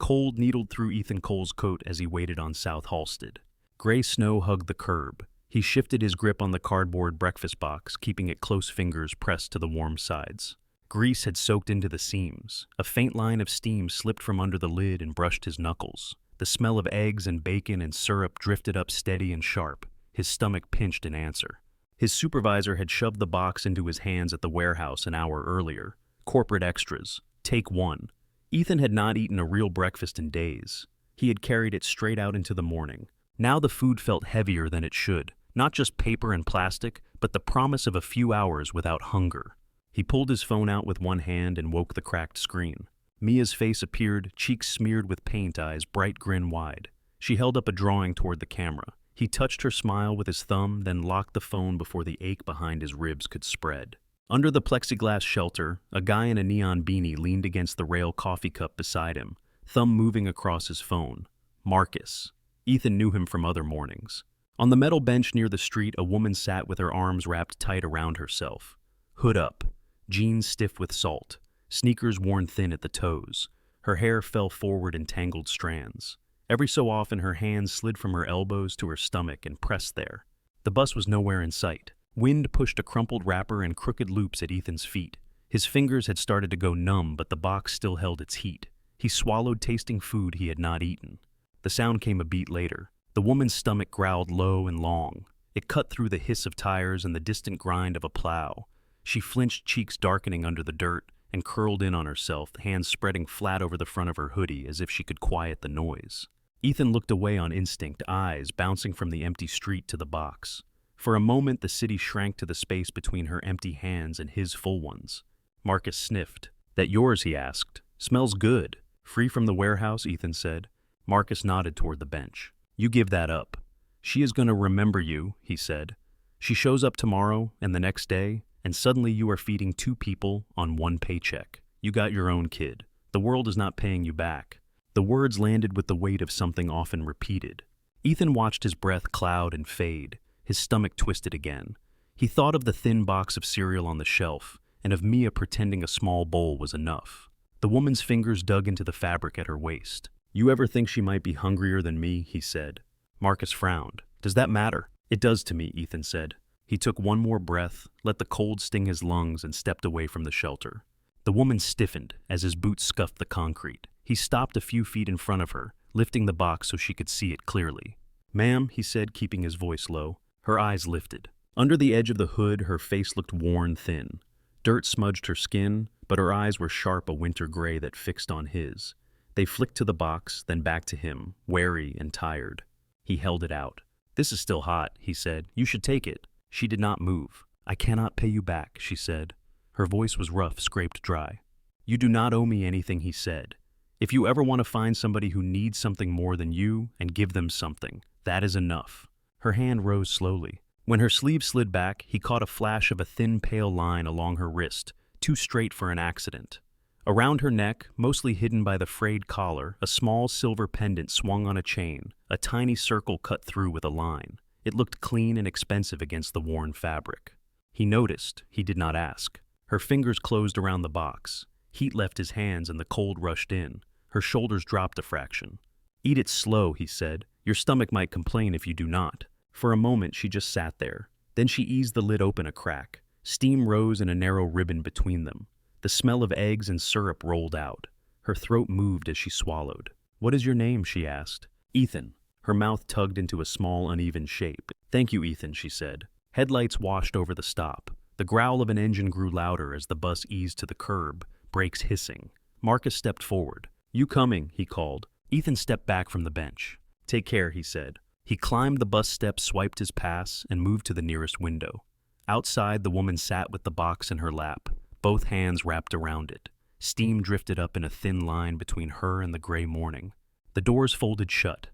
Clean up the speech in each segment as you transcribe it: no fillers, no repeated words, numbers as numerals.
cold needled through Ethan Cole's coat as he waited on South Halsted. Gray snow hugged the curb. He shifted his grip on the cardboard breakfast box, keeping it close fingers pressed to the warm sides. Grease had soaked into the seams. A faint line of steam slipped from under the lid and brushed his knuckles. The smell of eggs and bacon and syrup drifted up steady and sharp. His stomach pinched in answer. His supervisor had shoved the box into his hands at the warehouse an hour earlier. Corporate extras. Take one. Ethan had not eaten a real breakfast in days. He had carried it straight out into the morning. Now the food felt heavier than it should. Not just paper and plastic, but the promise of a few hours without hunger. He pulled his phone out with one hand and woke the cracked screen. Mia's face appeared, cheeks smeared with paint, eyes bright grin wide. She held up a drawing toward the camera. He touched her smile with his thumb, then locked the phone before the ache behind his ribs could spread. Under the plexiglass shelter, a guy in a neon beanie leaned against the rail coffee cup beside him, thumb moving across his phone. Marcus. Ethan knew him from other mornings. On the metal bench near the street, a woman sat with her arms wrapped tight around herself. Hood up, jeans stiff with salt, sneakers worn thin at the toes. Her hair fell forward in tangled strands. Every so often, her hands slid from her elbows to her stomach and pressed there. The bus was nowhere in sight. Wind pushed a crumpled wrapper and crooked loops at Ethan's feet. His fingers had started to go numb, but the box still held its heat. He swallowed, tasting food he had not eaten. The sound came a beat later. The woman's stomach growled low and long. It cut through the hiss of tires and the distant grind of a plow. She flinched, cheeks darkening under the dirt, and curled in on herself, hands spreading flat over the front of her hoodie as if she could quiet the noise. Ethan looked away on instinct, eyes bouncing from the empty street to the box. For a moment, the city shrank to the space between her empty hands and his full ones. Marcus sniffed. "That yours?" he asked. "Smells good." "Free from the warehouse," Ethan said. Marcus nodded toward the bench. "You give that up. She is going to remember you," he said. "She shows up tomorrow and the next day, and suddenly you are feeding two people on one paycheck. You got your own kid. The world is not paying you back." The words landed with the weight of something often repeated. Ethan watched his breath cloud and fade. His stomach twisted again. He thought of the thin box of cereal on the shelf, and of Mia pretending a small bowl was enough. The woman's fingers dug into the fabric at her waist. "You ever think she might be hungrier than me?" he said. Marcus frowned. "Does that matter?" "It does to me," Ethan said. He took one more breath, let the cold sting his lungs, and stepped away from the shelter. The woman stiffened as his boots scuffed the concrete. He stopped a few feet in front of her, lifting the box so she could see it clearly. "Ma'am," he said, keeping his voice low. Her eyes lifted. Under the edge of the hood, her face looked worn thin. Dirt smudged her skin, but her eyes were sharp, a winter gray that fixed on his. They flicked to the box, then back to him, wary and tired. He held it out. "This is still hot," he said. "You should take it." She did not move. "I cannot pay you back," she said. Her voice was rough, scraped dry. "You do not owe me anything," he said. "If you ever want to find somebody who needs something more than you and give them something, that is enough." Her hand rose slowly. When her sleeve slid back, he caught a flash of a thin, pale line along her wrist, too straight for an accident. Around her neck, mostly hidden by the frayed collar, a small silver pendant swung on a chain, a tiny circle cut through with a line. It looked clean and expensive against the worn fabric. He noticed. He did not ask. Her fingers closed around the box. Heat left his hands and the cold rushed in. Her shoulders dropped a fraction. "Eat it slow," he said. "Your stomach might complain if you do not." For a moment, she just sat there. Then she eased the lid open a crack. Steam rose in a narrow ribbon between them. The smell of eggs and syrup rolled out. Her throat moved as she swallowed. "What is your name?" she asked. "Ethan." Her mouth tugged into a small, uneven shape. "Thank you, Ethan," she said. Headlights washed over the stop. The growl of an engine grew louder as the bus eased to the curb, brakes hissing. Marcus stepped forward. "You coming?" he called. Ethan stepped back from the bench. "Take care," he said. He climbed the bus steps, swiped his pass, and moved to the nearest window. Outside, the woman sat with the box in her lap, both hands wrapped around it. Steam drifted up in a thin line between her and the gray morning. The doors folded shut.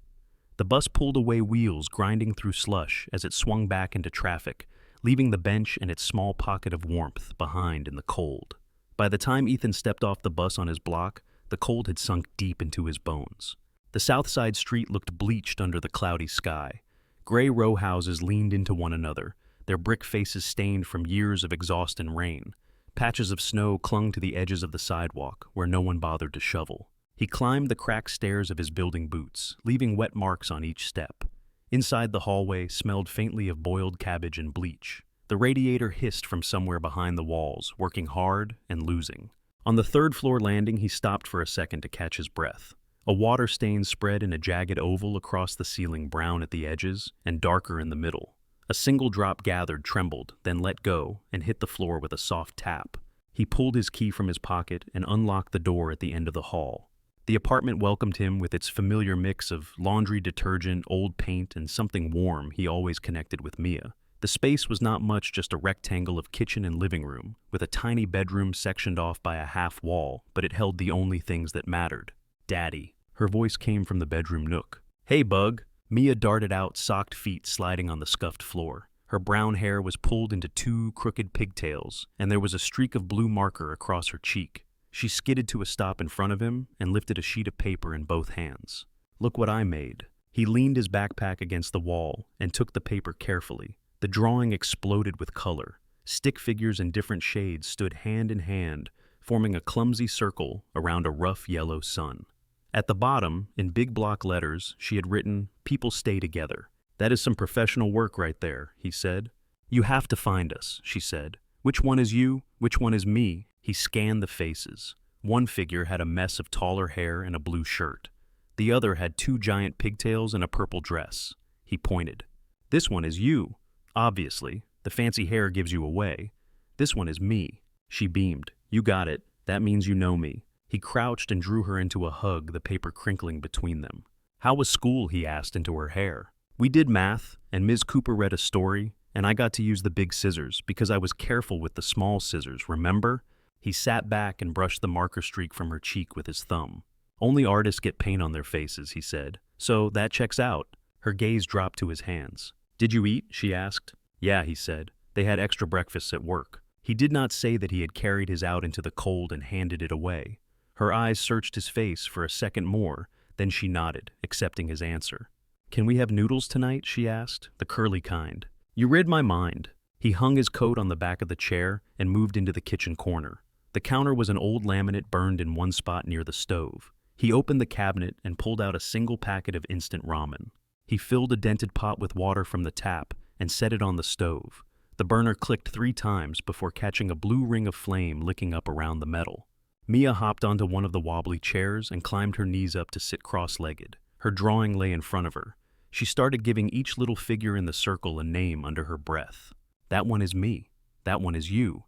The bus pulled away, wheels grinding through slush as it swung back into traffic, leaving the bench and its small pocket of warmth behind in the cold. By the time Ethan stepped off the bus on his block, the cold had sunk deep into his bones. The south side street looked bleached under the cloudy sky. Gray row houses leaned into one another, their brick faces stained from years of exhaust and rain. Patches of snow clung to the edges of the sidewalk, where no one bothered to shovel. He climbed the cracked stairs of his building boots, leaving wet marks on each step. Inside the hallway smelled faintly of boiled cabbage and bleach. The radiator hissed from somewhere behind the walls, working hard and losing. On the third-floor landing, he stopped for a second to catch his breath. A water stain spread in a jagged oval across the ceiling, brown at the edges and darker in the middle. A single drop gathered, trembled, then let go, and hit the floor with a soft tap. He pulled his key from his pocket and unlocked the door at the end of the hall. The apartment welcomed him with its familiar mix of laundry detergent, old paint, and something warm he always connected with Mia. The space was not much, just a rectangle of kitchen and living room, with a tiny bedroom sectioned off by a half wall, but it held the only things that mattered. Daddy. Her voice came from the bedroom nook. Hey, Bug. Mia darted out, socked feet sliding on the scuffed floor. Her brown hair was pulled into 2 crooked pigtails, and there was a streak of blue marker across her cheek. She skidded to a stop in front of him and lifted a sheet of paper in both hands. Look what I made. He leaned his backpack against the wall and took the paper carefully. The drawing exploded with color. Stick figures in different shades stood hand in hand, forming a clumsy circle around a rough yellow sun. At the bottom, in big block letters, she had written, "People stay together." That is some professional work right there, he said. You have to find us, she said. Which one is you? Which one is me? He scanned the faces. One figure had a mess of taller hair and a blue shirt. The other had 2 giant pigtails and a purple dress. He pointed. This one is you. Obviously, the fancy hair gives you away. This one is me. She beamed. You got it. That means you know me. He crouched and drew her into a hug, the paper crinkling between them. How was school? He asked into her hair. We did math, and Ms. Cooper read a story, and I got to use the big scissors because I was careful with the small scissors, remember? He sat back and brushed the marker streak from her cheek with his thumb. Only artists get paint on their faces, he said. So that checks out. Her gaze dropped to his hands. Did you eat? She asked. Yeah, he said. They had extra breakfasts at work. He did not say that he had carried his out into the cold and handed it away. Her eyes searched his face for a second more, then she nodded, accepting his answer. Can we have noodles tonight? She asked, the curly kind. You read my mind. He hung his coat on the back of the chair and moved into the kitchen corner. The counter was an old laminate burned in one spot near the stove. He opened the cabinet and pulled out a single packet of instant ramen. He filled a dented pot with water from the tap and set it on the stove. The burner clicked 3 times before catching a blue ring of flame licking up around the metal. Mia hopped onto one of the wobbly chairs and climbed her knees up to sit cross-legged. Her drawing lay in front of her. She started giving each little figure in the circle a name under her breath. That one is me. That one is you.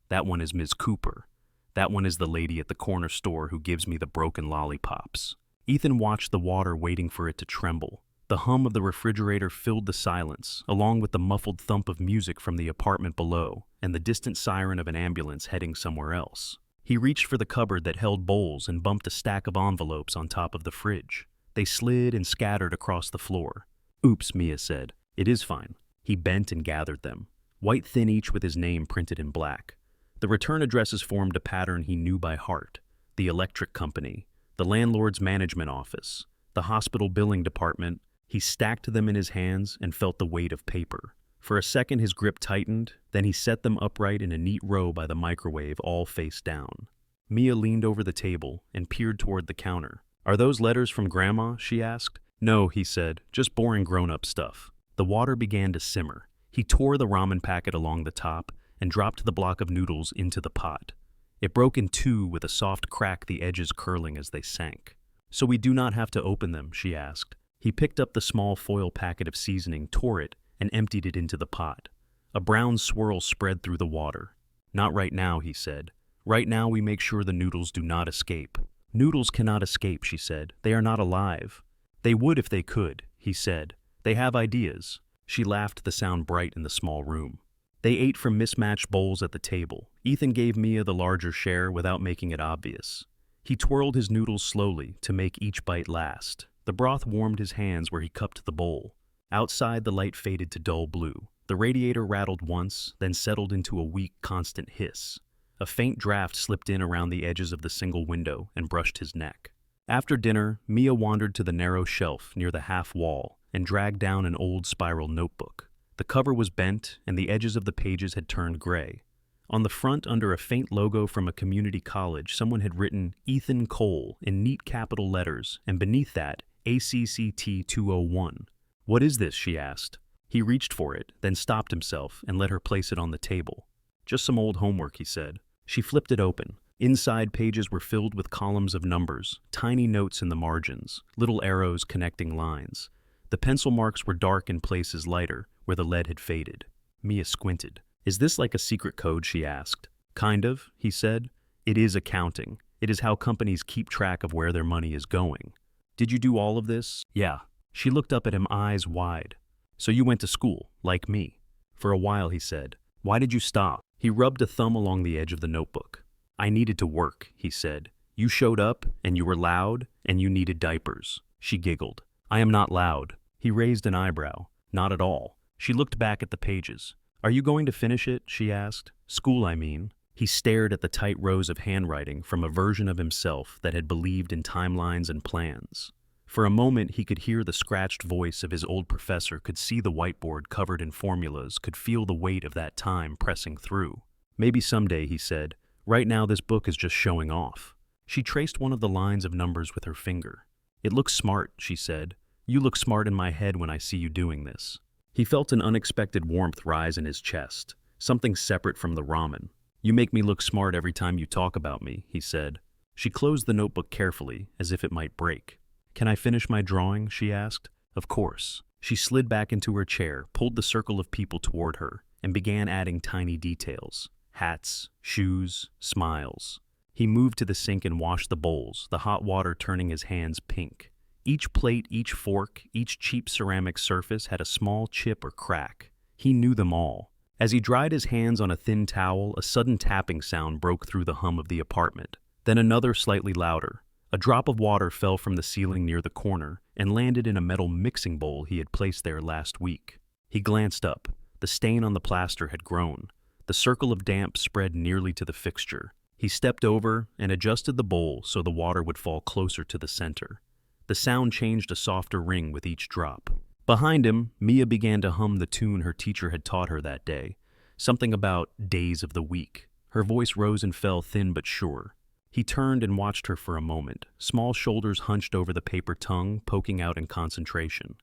That one is Ms. Cooper. That one is the lady at the corner store who gives me the broken lollipops. Ethan watched the water, waiting for it to tremble. The hum of the refrigerator filled the silence, along with the muffled thump of music from the apartment below and the distant siren of an ambulance heading somewhere else. He reached for the cupboard that held bowls and bumped a stack of envelopes on top of the fridge. They slid and scattered across the floor. Oops, Mia said. It is fine. He bent and gathered them, white thin each with his name printed in black. The return addresses formed a pattern he knew by heart. The electric company, the landlord's management office, the hospital billing department. He stacked them in his hands and felt the weight of paper. For a second his grip tightened, then he set them upright in a neat row by the microwave, all face down. Mia leaned over the table and peered toward the counter. Are those letters from Grandma? She asked. No, he said, just boring grown-up stuff. The water began to simmer. He tore the ramen packet along the top and dropped the block of noodles into the pot. It broke in 2 with a soft crack, the edges curling as they sank. So we do not have to open them? She asked. He picked up the small foil packet of seasoning, tore it, and emptied it into the pot. A brown swirl spread through the water. Not right now, he said. Right now we make sure the noodles do not escape. Noodles cannot escape, she said. They are not alive. They would if they could, he said. They have ideas. She laughed, the sound bright in the small room. They ate from mismatched bowls at the table. Ethan gave Mia the larger share without making it obvious. He twirled his noodles slowly to make each bite last. The broth warmed his hands where he cupped the bowl. Outside, the light faded to dull blue. The radiator rattled once, then settled into a weak, constant hiss. A faint draft slipped in around the edges of the single window and brushed his neck. After dinner, Mia wandered to the narrow shelf near the half wall and dragged down an old spiral notebook. The cover was bent, and the edges of the pages had turned gray. On the front, under a faint logo from a community college, someone had written Ethan Cole in neat capital letters, and beneath that, ACCT 201. "What is this?" she asked. He reached for it, then stopped himself and let her place it on the table. "Just some old homework," he said. She flipped it open. Inside, pages were filled with columns of numbers, tiny notes in the margins, little arrows connecting lines. The pencil marks were dark in places lighter, where the lead had faded. Mia squinted. "Is this like a secret code?" she asked. "Kind of," he said. "It is accounting. It is how companies keep track of where their money is going." "Did you do all of this?" "Yeah." She looked up at him, eyes wide. "So you went to school, like me?" "For a while," he said. "Why did you stop?" He rubbed a thumb along the edge of the notebook. "I needed to work," he said. "You showed up, and you were loud, and you needed diapers." She giggled. "I am not loud." He raised an eyebrow. "Not at all." She looked back at the pages. "Are you going to finish it?" she asked. "School, I mean." He stared at the tight rows of handwriting from a version of himself that had believed in timelines and plans. For a moment, he could hear the scratched voice of his old professor, could see the whiteboard covered in formulas, could feel the weight of that time pressing through. "Maybe someday," he said. "Right now, this book is just showing off." She traced one of the lines of numbers with her finger. "It looks smart," she said. "You look smart in my head when I see you doing this." He felt an unexpected warmth rise in his chest, something separate from the ramen. "You make me look smart every time you talk about me," he said. She closed the notebook carefully, as if it might break. "Can I finish my drawing?" she asked. "Of course." She slid back into her chair, pulled the circle of people toward her, and began adding tiny details. Hats, shoes, smiles. He moved to the sink and washed the bowls, the hot water turning his hands pink. Each plate, each fork, each cheap ceramic surface had a small chip or crack. He knew them all. As he dried his hands on a thin towel, a sudden tapping sound broke through the hum of the apartment. Then another slightly louder. A drop of water fell from the ceiling near the corner and landed in a metal mixing bowl he had placed there last week. He glanced up. The stain on the plaster had grown. The circle of damp spread nearly to the fixture. He stepped over and adjusted the bowl so the water would fall closer to the center. The sound changed a softer ring with each drop. Behind him, Mia began to hum the tune her teacher had taught her that day, something about days of the week. Her voice rose and fell, thin but sure. He turned and watched her for a moment, small shoulders hunched over the paper tongue, poking out in concentration.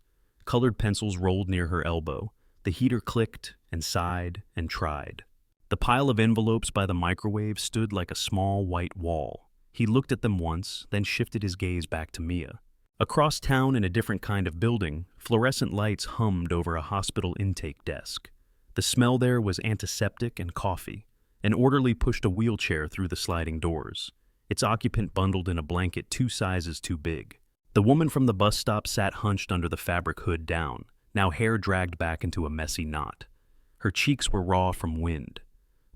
Colored pencils rolled near her elbow. The heater clicked and sighed and tried. The pile of envelopes by the microwave stood like a small white wall. He looked at them once, then shifted his gaze back to Mia. Across town in a different kind of building, fluorescent lights hummed over a hospital intake desk. The smell there was antiseptic and coffee. An orderly pushed a wheelchair through the sliding doors, its occupant bundled in a blanket 2 sizes too big. The woman from the bus stop sat hunched under the fabric hood down, now hair dragged back into a messy knot. Her cheeks were raw from wind.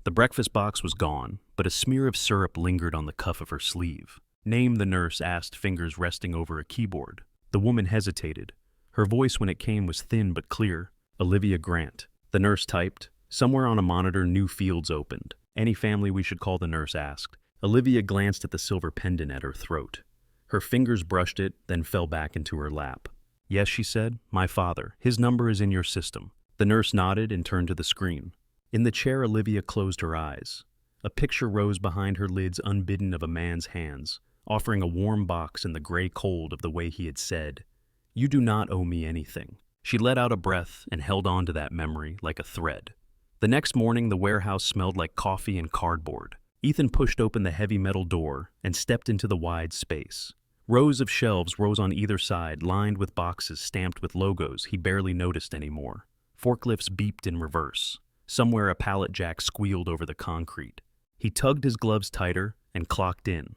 The breakfast box was gone, but a smear of syrup lingered on the cuff of her sleeve. "Name," the nurse asked, fingers resting over a keyboard. The woman hesitated. Her voice when it came was thin but clear. "Olivia Grant." The nurse typed. Somewhere on a monitor, new fields opened. "Any family we should call?" the nurse asked. Olivia glanced at the silver pendant at her throat. Her fingers brushed it, then fell back into her lap. "Yes," she said. "My father. His number is in your system." The nurse nodded and turned to the screen. In the chair, Olivia closed her eyes. A picture rose behind her lids, unbidden, of a man's hands, offering a warm box in the gray cold of the way he had said, "You do not owe me anything." She let out a breath and held on to that memory like a thread. The next morning, the warehouse smelled like coffee and cardboard. Ethan pushed open the heavy metal door and stepped into the wide space. Rows of shelves rose on either side, lined with boxes stamped with logos he barely noticed anymore. Forklifts beeped in reverse. Somewhere a pallet jack squealed over the concrete. He tugged his gloves tighter and clocked in.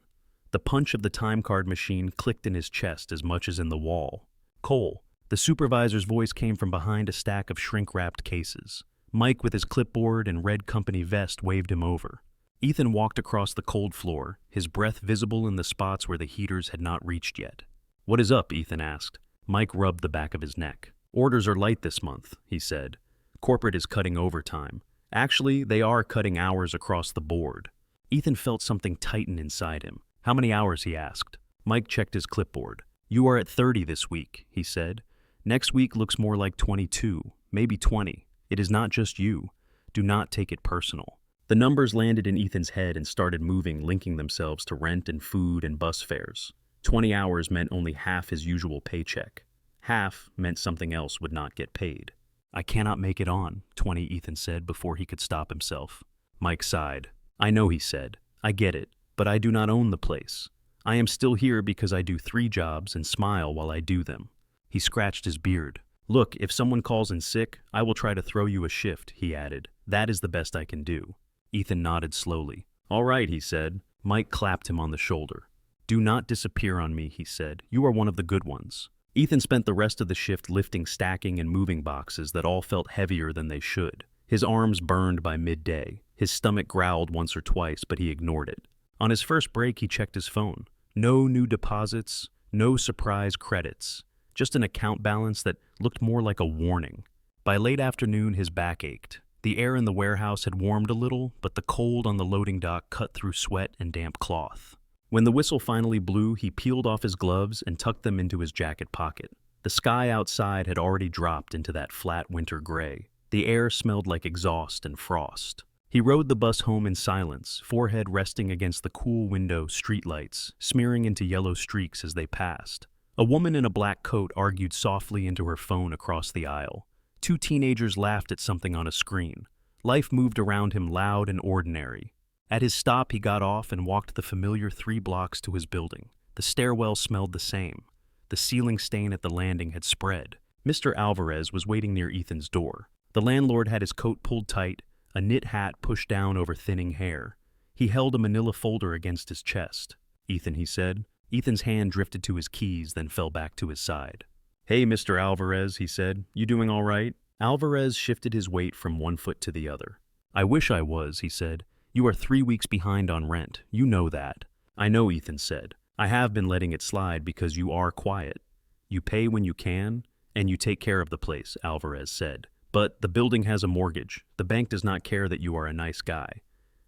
The punch of the time card machine clicked in his chest as much as in the wall. "Cole." The supervisor's voice came from behind a stack of shrink-wrapped cases. Mike, with his clipboard and red company vest, waved him over. Ethan walked across the cold floor, his breath visible in the spots where the heaters had not reached yet. "What is up?" Ethan asked. Mike rubbed the back of his neck. "Orders are light this month," he said. "Corporate is cutting overtime. Actually, they are cutting hours across the board." Ethan felt something tighten inside him. "How many hours?" he asked. Mike checked his clipboard. "You are at 30 this week," he said. "Next week looks more like 22, maybe 20. It is not just you. Do not take it personal." The numbers landed in Ethan's head and started moving, linking themselves to rent and food and bus fares. 20 hours meant only half his usual paycheck. Half meant something else would not get paid. I cannot make it on, 20, Ethan said before he could stop himself. Mike sighed. I know, he said. I get it, but I do not own the place. I am still here because I do 3 jobs and smile while I do them. He scratched his beard. Look, if someone calls in sick, I will try to throw you a shift, he added. That is the best I can do. Ethan nodded slowly. All right, he said. Mike clapped him on the shoulder. Do not disappear on me, he said. You are one of the good ones. Ethan spent the rest of the shift lifting, stacking, and moving boxes that all felt heavier than they should. His arms burned by midday. His stomach growled once or twice, but he ignored it. On his first break, he checked his phone. No new deposits, no surprise credits. Just an account balance that looked more like a warning. By late afternoon, his back ached. The air in the warehouse had warmed a little, but the cold on the loading dock cut through sweat and damp cloth. When the whistle finally blew, he peeled off his gloves and tucked them into his jacket pocket. The sky outside had already dropped into that flat winter gray. The air smelled like exhaust and frost. He rode the bus home in silence, forehead resting against the cool window streetlights, smearing into yellow streaks as they passed. A woman in a black coat argued softly into her phone across the aisle. 2 teenagers laughed at something on a screen. Life moved around him loud and ordinary. At his stop, he got off and walked the familiar 3 blocks to his building. The stairwell smelled the same. The ceiling stain at the landing had spread. Mr. Alvarez was waiting near Ethan's door. The landlord had his coat pulled tight, a knit hat pushed down over thinning hair. He held a manila folder against his chest. Ethan, he said. Ethan's hand drifted to his keys, then fell back to his side. Hey, Mr. Alvarez, he said. You doing all right? Alvarez shifted his weight from one foot to the other. I wish I was, he said. You are 3 weeks behind on rent. You know that. I know, Ethan said. I have been letting it slide because you are quiet. You pay when you can, and you take care of the place, Alvarez said. But the building has a mortgage. The bank does not care that you are a nice guy.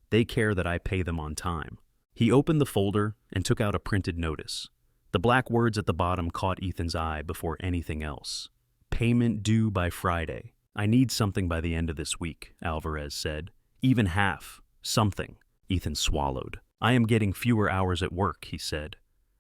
They care that I pay them on time. He opened the folder and took out a printed notice. The black words at the bottom caught Ethan's eye before anything else. Payment due by Friday. I need something by the end of this week, Alvarez said. Even half. Something. Ethan swallowed. I am getting fewer hours at work, he said.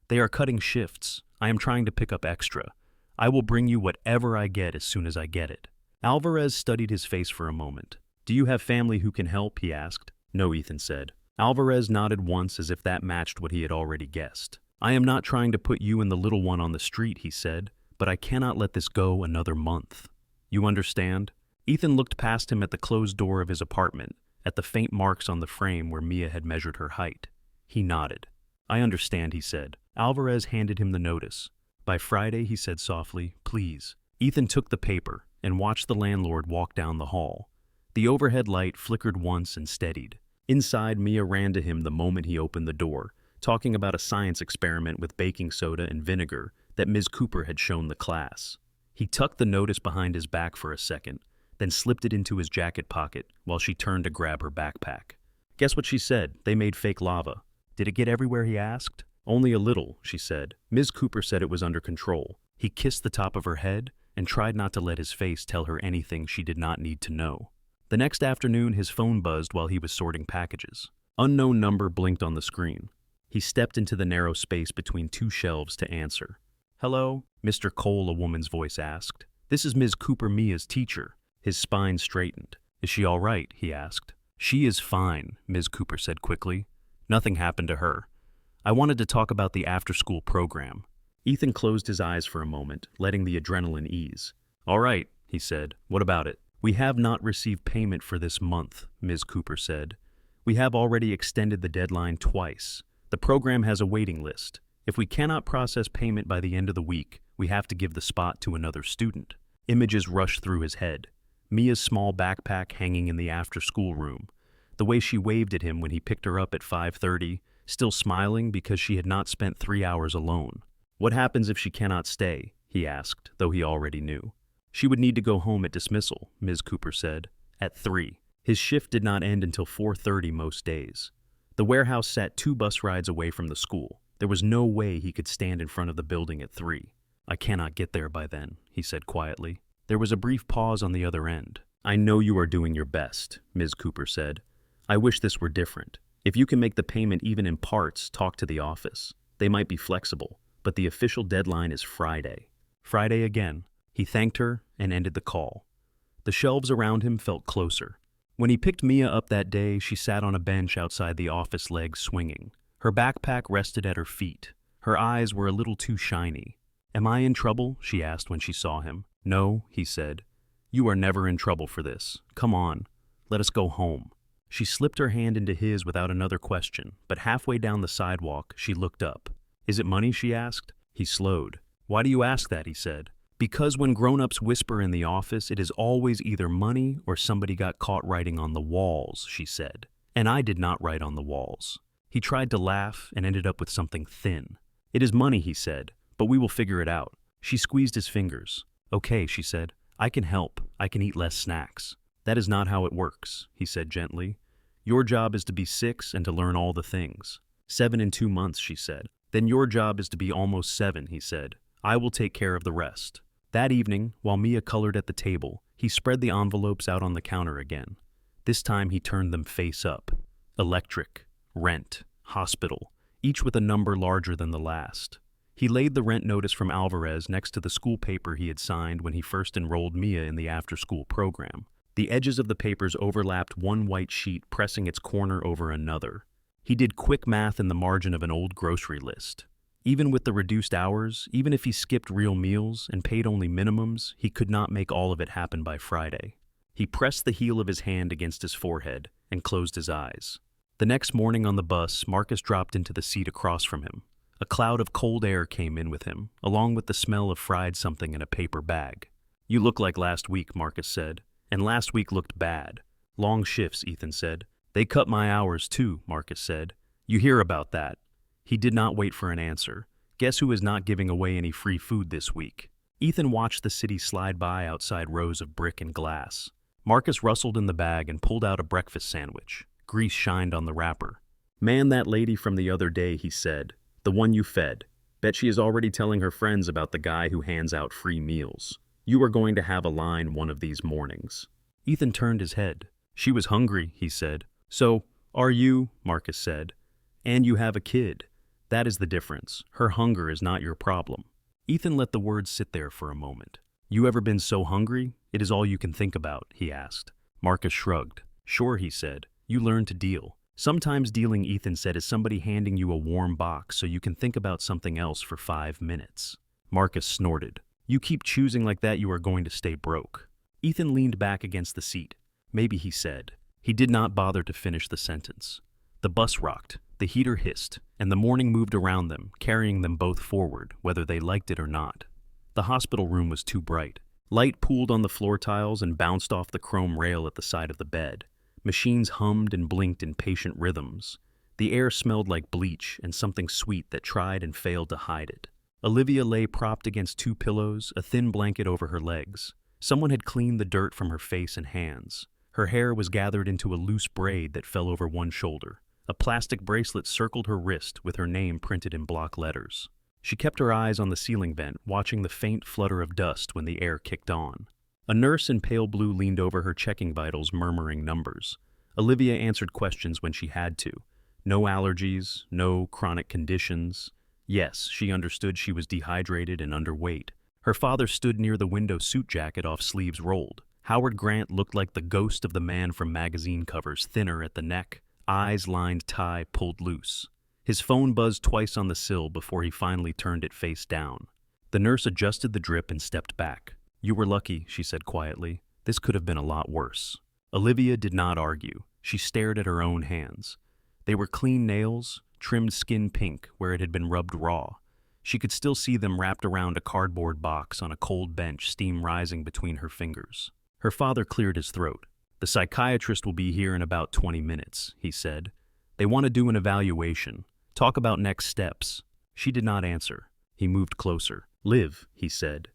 They are cutting shifts. I am trying to pick up extra. I will bring you whatever I get as soon as I get it. Alvarez studied his face for a moment. Do you have family who can help, he asked. No, Ethan said. Alvarez nodded once as if that matched what he had already guessed. I am not trying to put you and the little one on the street, he said, but I cannot let this go another month. You understand? Ethan looked past him at the closed door of his apartment, at the faint marks on the frame where Mia had measured her height. He nodded. I understand, he said. Alvarez handed him the notice. By Friday, he said softly, please. Ethan took the paper and watched the landlord walk down the hall. The overhead light flickered once and steadied. Inside, Mia ran to him the moment he opened the door, talking about a science experiment with baking soda and vinegar that Ms. Cooper had shown the class. He tucked the notice behind his back for a second, then slipped it into his jacket pocket while she turned to grab her backpack. Guess what she said? They made fake lava. Did it get everywhere, he asked. Only a little, she said. Ms. Cooper said it was under control. He kissed the top of her head and tried not to let his face tell her anything she did not need to know. The next afternoon, his phone buzzed while he was sorting packages. Unknown number blinked on the screen. He stepped into the narrow space between 2 shelves to answer. Hello, Mr. Cole, a woman's voice asked. This is Ms. Cooper, Mia's teacher. His spine straightened. Is she all right? He asked. She is fine, Ms. Cooper said quickly. Nothing happened to her. I wanted to talk about the after-school program. Ethan closed his eyes for a moment, letting the adrenaline ease. All right, he said. What about it? We have not received payment for this month, Ms. Cooper said. We have already extended the deadline twice. The program has a waiting list. If we cannot process payment by the end of the week, we have to give the spot to another student. Images rushed through his head. Mia's small backpack hanging in the after-school room. The way she waved at him when he picked her up at 5:30, still smiling because she had not spent 3 hours alone. What happens if she cannot stay? He asked, though he already knew. She would need to go home at dismissal, Ms. Cooper said, at 3. His shift did not end until 4:30 most days. The warehouse sat 2 bus rides away from the school. There was no way he could stand in front of the building at 3. I cannot get there by then, he said quietly. There was a brief pause on the other end. I know you are doing your best, Ms. Cooper said. I wish this were different. If you can make the payment even in parts, talk to the office. They might be flexible, but the official deadline is Friday. Friday again. He thanked her and ended the call. The shelves around him felt closer. When he picked Mia up that day, she sat on a bench outside the office, legs swinging. Her backpack rested at her feet. Her eyes were a little too shiny. "Am I in trouble?" she asked when she saw him. "No," he said. "You are never in trouble for this. Come on, let us go home." She slipped her hand into his without another question, but halfway down the sidewalk, she looked up. "Is it money?" she asked. He slowed. "Why do you ask that?" he said. "Because when grown-ups whisper in the office, it is always either money or somebody got caught writing on the walls," she said. "And I did not write on the walls." He tried to laugh and ended up with something thin. "It is money," he said, "but we will figure it out." She squeezed his fingers. "Okay," she said. "I can help. I can eat less snacks." "That is not how it works," he said gently. "Your job is to be 6 and to learn all the things." 7 in 2 months, she said. "Then your job is to be almost 7, he said. "I will take care of the rest." That evening, while Mia colored at the table, he spread the envelopes out on the counter again. This time he turned them face up. Electric, rent, hospital, each with a number larger than the last. He laid the rent notice from Alvarez next to the school paper he had signed when he first enrolled Mia in the after-school program. The edges of the papers overlapped one white sheet, pressing its corner over another. He did quick math in the margin of an old grocery list. Even with the reduced hours, even if he skipped real meals and paid only minimums, he could not make all of it happen by Friday. He pressed the heel of his hand against his forehead and closed his eyes. The next morning on the bus, Marcus dropped into the seat across from him. A cloud of cold air came in with him, along with the smell of fried something in a paper bag. "You look like last week," Marcus said. "And last week looked bad." "Long shifts," Ethan said. "They cut my hours too," Marcus said. "You hear about that." He did not wait for an answer. Guess who is not giving away any free food this week? Ethan watched the city slide by outside rows of brick and glass. Marcus rustled in the bag and pulled out a breakfast sandwich. Grease shined on the wrapper. "Man, that lady from the other day," he said. "The one you fed. Bet she is already telling her friends about the guy who hands out free meals. You are going to have a line one of these mornings." Ethan turned his head. "She was hungry," he said. "So, are you," Marcus said. "And you have a kid. That is the difference. Her hunger is not your problem." Ethan let the words sit there for a moment. "You ever been so hungry? It is all you can think about," he asked. Marcus shrugged. "Sure," he said. "You learn to deal." Sometimes dealing, Ethan said, is somebody handing you a warm box so you can think about something else for 5 minutes. Marcus snorted. "You keep choosing like that, you are going to stay broke." Ethan leaned back against the seat. "Maybe," he said. He did not bother to finish the sentence. The bus rocked, the heater hissed, and the morning moved around them, carrying them both forward, whether they liked it or not. The hospital room was too bright. Light pooled on the floor tiles and bounced off the chrome rail at the side of the bed. Machines hummed and blinked in patient rhythms. The air smelled like bleach and something sweet that tried and failed to hide it. Olivia lay propped against 2 pillows, a thin blanket over her legs. Someone had cleaned the dirt from her face and hands. Her hair was gathered into a loose braid that fell over one shoulder. A plastic bracelet circled her wrist with her name printed in block letters. She kept her eyes on the ceiling vent, watching the faint flutter of dust when the air kicked on. A nurse in pale blue leaned over her, checking vitals, murmuring numbers. Olivia answered questions when she had to. No allergies, no chronic conditions. Yes, she understood she was dehydrated and underweight. Her father stood near the window, suit jacket off, sleeves rolled. Howard Grant looked like the ghost of the man from magazine covers, thinner at the neck, eyes lined, tie pulled loose. His phone buzzed twice on the sill before he finally turned it face down. The nurse adjusted the drip and stepped back. "You were lucky," she said quietly. "This could have been a lot worse." Olivia did not argue. She stared at her own hands. They were clean nails, trimmed skin pink where it had been rubbed raw. She could still see them wrapped around a cardboard box on a cold bench, steam rising between her fingers. Her father cleared his throat. "The psychiatrist will be here in about 20 minutes, he said. "They want to do an evaluation. Talk about next steps." She did not answer. He moved closer. "Liv," he said.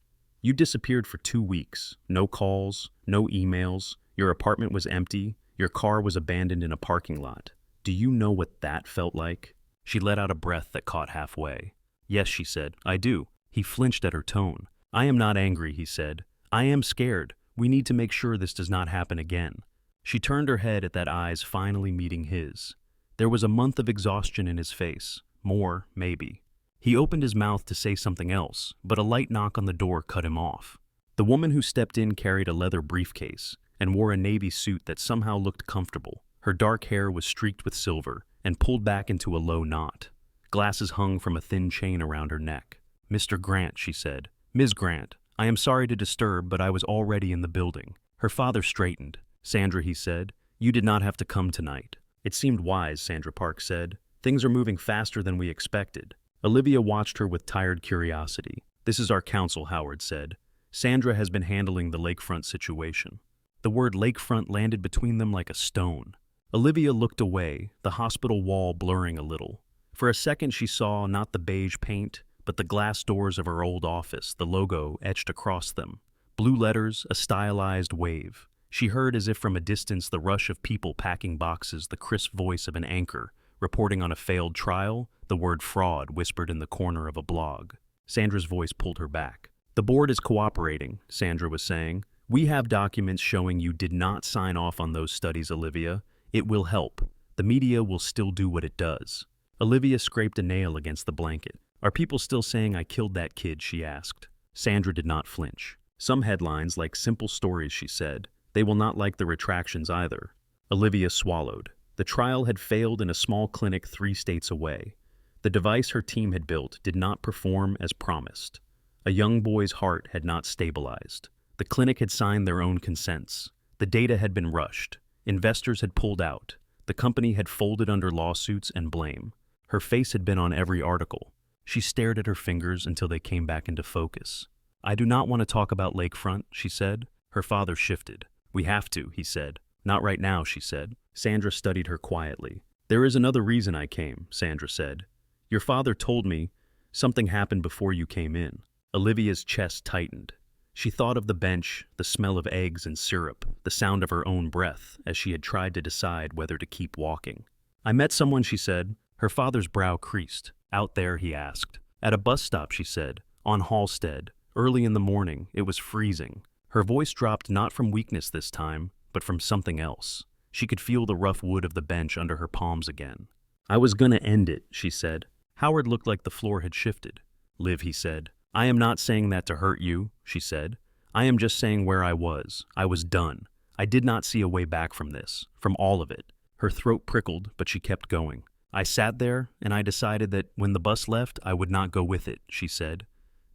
"You disappeared for 2 weeks. No calls, no emails. Your apartment was empty. Your car was abandoned in a parking lot. Do you know what that felt like?" She let out a breath that caught halfway. "Yes," she said, "I do." He flinched at her tone. "I am not angry," he said. "I am scared. We need to make sure this does not happen again." She turned her head at that eyes finally meeting his. There was a month of exhaustion in his face. More, maybe. He opened his mouth to say something else, but a light knock on the door cut him off. The woman who stepped in carried a leather briefcase and wore a navy suit that somehow looked comfortable. Her dark hair was streaked with silver and pulled back into a low knot. Glasses hung from a thin chain around her neck. "Mr. Grant," she said. "Ms. Grant, I am sorry to disturb, but I was already in the building." Her father straightened. "Sandra," he said, "you did not have to come tonight." "It seemed wise," Sandra Park said. "Things are moving faster than we expected." Olivia watched her with tired curiosity. "This is our counsel," Howard said. "Sandra has been handling the lakefront situation." The word lakefront landed between them like a stone. Olivia looked away, the hospital wall blurring a little. For a second she saw not the beige paint, but the glass doors of her old office, the logo etched across them. Blue letters, a stylized wave. She heard as if from a distance the rush of people packing boxes, the crisp voice of an anchor, reporting on a failed trial, the word fraud whispered in the corner of a blog. Sandra's voice pulled her back. "The board is cooperating," Sandra was saying. "We have documents showing you did not sign off on those studies, Olivia. It will help. The media will still do what it does." Olivia scraped a nail against the blanket. "Are people still saying I killed that kid?" she asked. Sandra did not flinch. "Some headlines like simple stories," she said. "They will not like the retractions either." Olivia swallowed. The trial had failed in a small clinic 3 states away. The device her team had built did not perform as promised. A young boy's heart had not stabilized. The clinic had signed their own consents. The data had been rushed. Investors had pulled out. The company had folded under lawsuits and blame. Her face had been on every article. She stared at her fingers until they came back into focus. "I do not want to talk about Lakefront," she said. Her father shifted. "We have to," he said. "Not right now," she said. Sandra studied her quietly. "There is another reason I came," Sandra said. "Your father told me something happened before you came in." Olivia's chest tightened. She thought of the bench, the smell of eggs and syrup, the sound of her own breath as she had tried to decide whether to keep walking. "I met someone," she said. Her father's brow creased. "Out there?" he asked. "At a bus stop," she said. "On Halstead. Early in the morning. It was freezing." Her voice dropped not from weakness this time, but from something else. She could feel the rough wood of the bench under her palms again. "I was gonna end it," she said. Howard looked like the floor had shifted. "Liv," he said. "I am not saying that to hurt you," she said. "I am just saying where I was. I was done. I did not see a way back from this, from all of it." Her throat prickled, but she kept going. "I sat there, and I decided that when the bus left, I would not go with it," she said.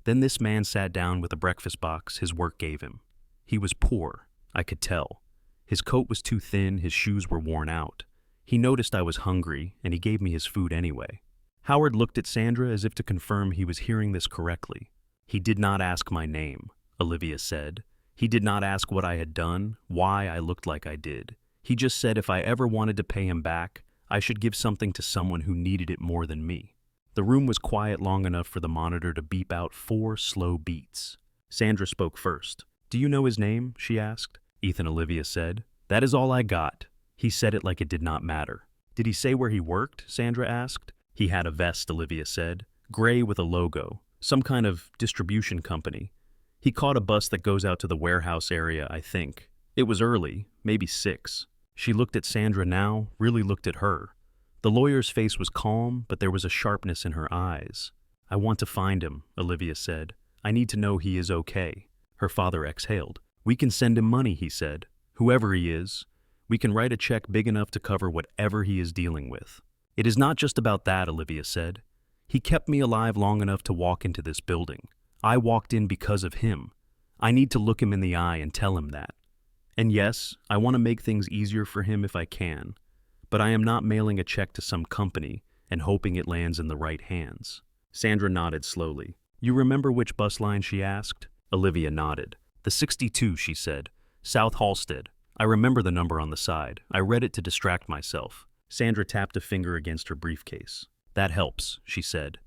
Then this man sat down with a breakfast box his work gave him. He was poor, I could tell. His coat was too thin, his shoes were worn out. He noticed I was hungry, and he gave me his food anyway. Howard looked at Sandra as if to confirm he was hearing this correctly. "He did not ask my name," Olivia said. "He did not ask what I had done, why I looked like I did. He just said if I ever wanted to pay him back, I should give something to someone who needed it more than me." The room was quiet long enough for the monitor to beep out 4 slow beats. Sandra spoke first. "Do you know his name?" she asked. Ethan, Olivia said. "That is all I got." He said it like it did not matter. "Did he say where he worked?" Sandra asked. "He had a vest," Olivia said. "Gray with a logo. Some kind of distribution company. He caught a bus that goes out to the warehouse area, I think. It was early, maybe 6. She looked at Sandra now, really looked at her. The lawyer's face was calm, but there was a sharpness in her eyes. "I want to find him," Olivia said. "I need to know he is okay." Her father exhaled. "We can send him money," he said. "Whoever he is. We can write a check big enough to cover whatever he is dealing with." "It is not just about that," Olivia said. "He kept me alive long enough to walk into this building. I walked in because of him. I need to look him in the eye and tell him that. And yes, I want to make things easier for him if I can, but I am not mailing a check to some company and hoping it lands in the right hands." Sandra nodded slowly. "You remember which bus line?" she asked. Olivia nodded. "The 62, she said. South Halstead. I remember the number on the side. I read it to distract myself." Sandra tapped a finger against her briefcase. "That helps," she said.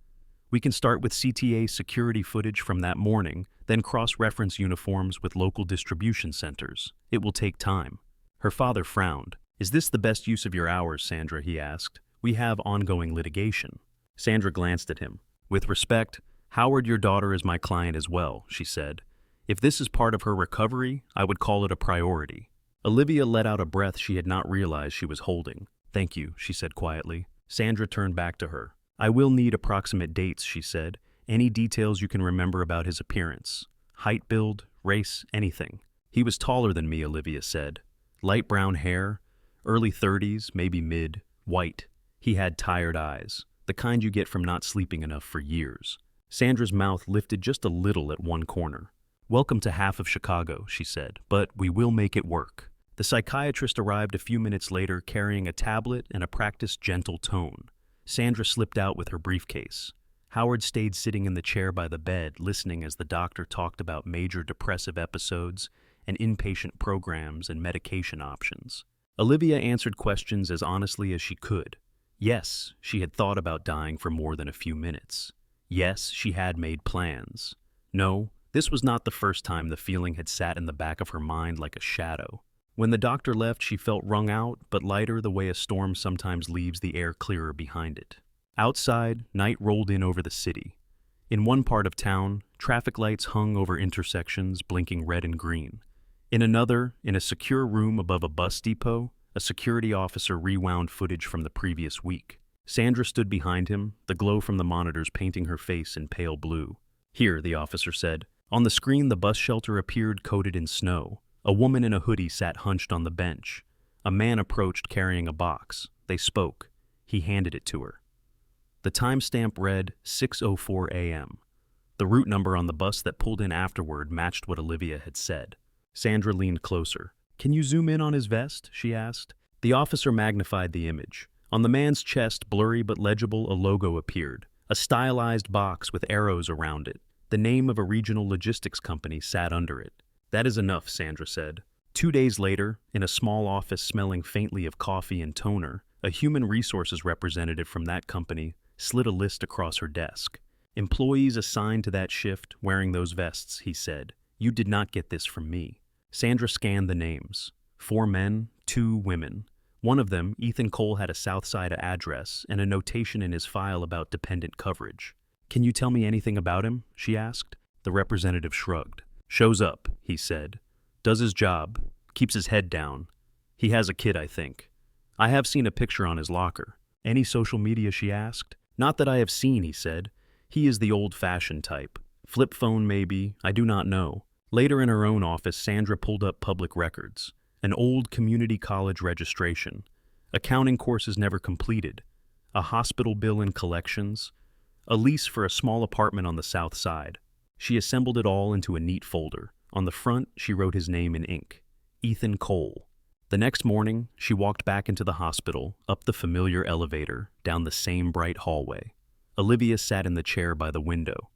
"We can start with CTA security footage from that morning, then cross-reference uniforms with local distribution centers. It will take time." Her father frowned. "Is this the best use of your hours, Sandra?" he asked. "We have ongoing litigation." Sandra glanced at him. "With respect, Howard, your daughter is my client as well," she said. "If this is part of her recovery, I would call it a priority." Olivia let out a breath she had not realized she was holding. "Thank you," she said quietly. Sandra turned back to her. "I will need approximate dates," she said. "Any details you can remember about his appearance. Height, build, race, anything." "He was taller than me," Olivia said. "Light brown hair, early 30s, maybe mid, white. He had tired eyes, the kind you get from not sleeping enough for years." Sandra's mouth lifted just a little at one corner. "Welcome to half of Chicago," she said, "but we will make it work." The psychiatrist arrived a few minutes later carrying a tablet and a practiced gentle tone. Sandra slipped out with her briefcase. Howard stayed sitting in the chair by the bed, listening as the doctor talked about major depressive episodes and inpatient programs and medication options. Olivia answered questions as honestly as she could. Yes, she had thought about dying for more than a few minutes. Yes, she had made plans. No, this was not the first time the feeling had sat in the back of her mind like a shadow. When the doctor left, she felt wrung out, but lighter the way a storm sometimes leaves the air clearer behind it. Outside, night rolled in over the city. In one part of town, traffic lights hung over intersections, blinking red and green. In another, in a secure room above a bus depot, a security officer rewound footage from the previous week. Sandra stood behind him, the glow from the monitors painting her face in pale blue. "Here," the officer said. On the screen, the bus shelter appeared coated in snow. A woman in a hoodie sat hunched on the bench. A man approached carrying a box. They spoke. He handed it to her. The timestamp read 6:04 a.m. The route number on the bus that pulled in afterward matched what Olivia had said. Sandra leaned closer. "Can you zoom in on his vest?" she asked. The officer magnified the image. On the man's chest, blurry but legible, a logo appeared. A stylized box with arrows around it. The name of a regional logistics company sat under it. "That is enough," Sandra said. 2 days later, in a small office smelling faintly of coffee and toner, a human resources representative from that company slid a list across her desk. "Employees assigned to that shift wearing those vests," he said. "You did not get this from me." Sandra scanned the names. 4 men, 2 women. One of them, Ethan Cole, had a Southside address and a notation in his file about dependent coverage. "Can you tell me anything about him?" she asked. The representative shrugged. "Shows up," he said. "Does his job. Keeps his head down. He has a kid, I think. I have seen a picture on his locker." "Any social media?" she asked. "Not that I have seen," he said. "He is the old-fashioned type. Flip phone, maybe. I do not know." Later in her own office, Sandra pulled up public records. An old community college registration. Accounting courses never completed. A hospital bill in collections. A lease for a small apartment on the south side. She assembled it all into a neat folder. On the front, she wrote his name in ink. Ethan Cole. The next morning, she walked back into the hospital, up the familiar elevator, down the same bright hallway. Olivia sat in the chair by the window.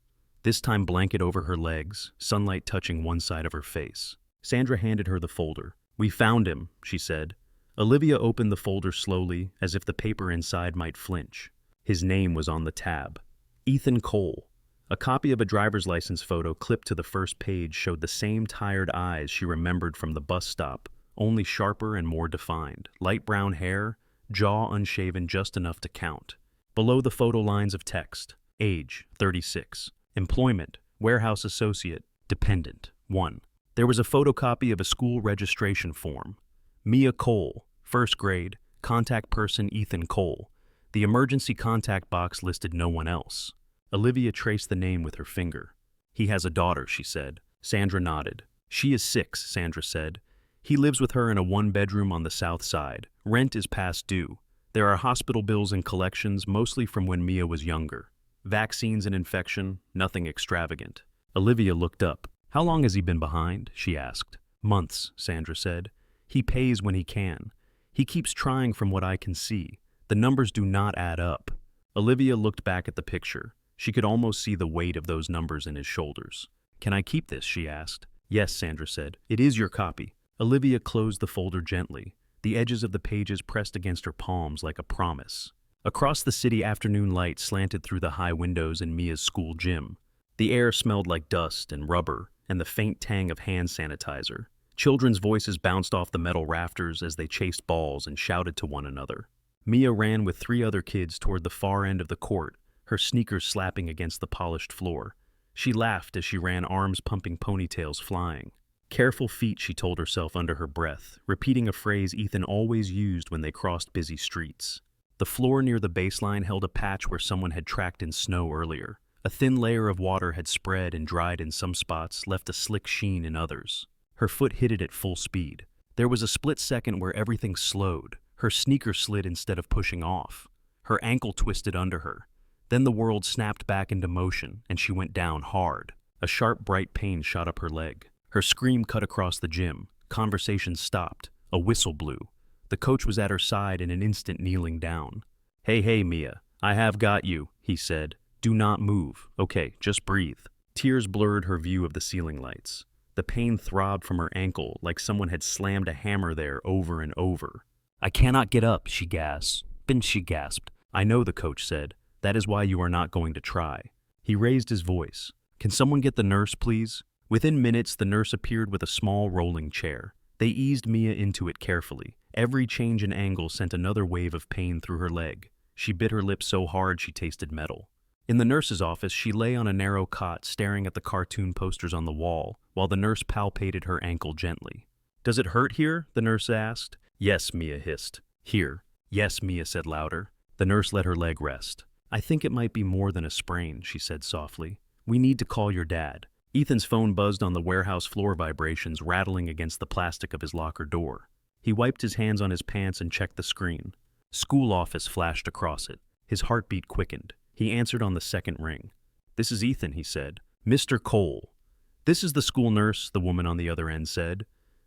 This time blanket over her legs, sunlight touching one side of her face. Sandra handed her the folder. "We found him," she said. Olivia opened the folder slowly, as if the paper inside might flinch. His name was on the tab. Ethan Cole. A copy of a driver's license photo clipped to the first page showed the same tired eyes she remembered from the bus stop, only sharper and more defined. Light brown hair, jaw unshaven just enough to count. Below the photo, lines of text. Age, 36. Employment, warehouse associate, dependent, 1. There was a photocopy of a school registration form. Mia Cole, 1st grade, contact person Ethan Cole. The emergency contact box listed no one else. Olivia traced the name with her finger. "He has a daughter," she said. Sandra nodded. "She is 6, Sandra said. "He lives with her in a 1-bedroom on the south side. Rent is past due. There are hospital bills and collections, mostly from when Mia was younger. Vaccines and infection, nothing extravagant." Olivia looked up. "How long has he been behind?" she asked. "Months," Sandra said. "He pays when he can. He keeps trying from what I can see. The numbers do not add up." Olivia looked back at the picture. She could almost see the weight of those numbers in his shoulders. "Can I keep this?" she asked. "Yes," Sandra said. "It is your copy." Olivia closed the folder gently, the edges of the pages pressed against her palms like a promise. Across the city, afternoon light slanted through the high windows in Mia's school gym. The air smelled like dust and rubber and the faint tang of hand sanitizer. Children's voices bounced off the metal rafters as they chased balls and shouted to one another. Mia ran with 3 other kids toward the far end of the court, her sneakers slapping against the polished floor. She laughed as she ran, arms pumping, ponytails flying. Careful feet, she told herself under her breath, repeating a phrase Ethan always used when they crossed busy streets. The floor near the baseline held a patch where someone had tracked in snow earlier. A thin layer of water had spread and dried in some spots, left a slick sheen in others. Her foot hit it at full speed. There was a split second where everything slowed. Her sneaker slid instead of pushing off. Her ankle twisted under her. Then the world snapped back into motion, and she went down hard. A sharp, bright pain shot up her leg. Her scream cut across the gym. Conversation stopped. A whistle blew. The coach was at her side in an instant, kneeling down. Hey, Mia, I have got you," he said. "Do not move. Okay, just breathe." Tears blurred her view of the ceiling lights. The pain throbbed from her ankle like someone had slammed a hammer there over and over. "I cannot get up," she gasped. "I know," the coach said. "That is why you are not going to try." He raised his voice. "Can someone get the nurse, please?" Within minutes, the nurse appeared with a small rolling chair. They eased Mia into it carefully. Every change in angle sent another wave of pain through her leg. She bit her lip so hard she tasted metal. In the nurse's office, she lay on a narrow cot staring at the cartoon posters on the wall while the nurse palpated her ankle gently. "Does it hurt here?" the nurse asked. "Yes," Mia hissed. "Here." "Yes," Mia said louder. The nurse let her leg rest. "I think it might be more than a sprain," she said softly. "We need to call your dad." Ethan's phone buzzed on the warehouse floor, vibrations rattling against the plastic of his locker door. He wiped his hands on his pants and checked the screen. School office flashed across it. His heartbeat quickened. He answered on the second ring. "This is Ethan," he said. "Mr. Cole." "This is the school nurse," the woman on the other end said.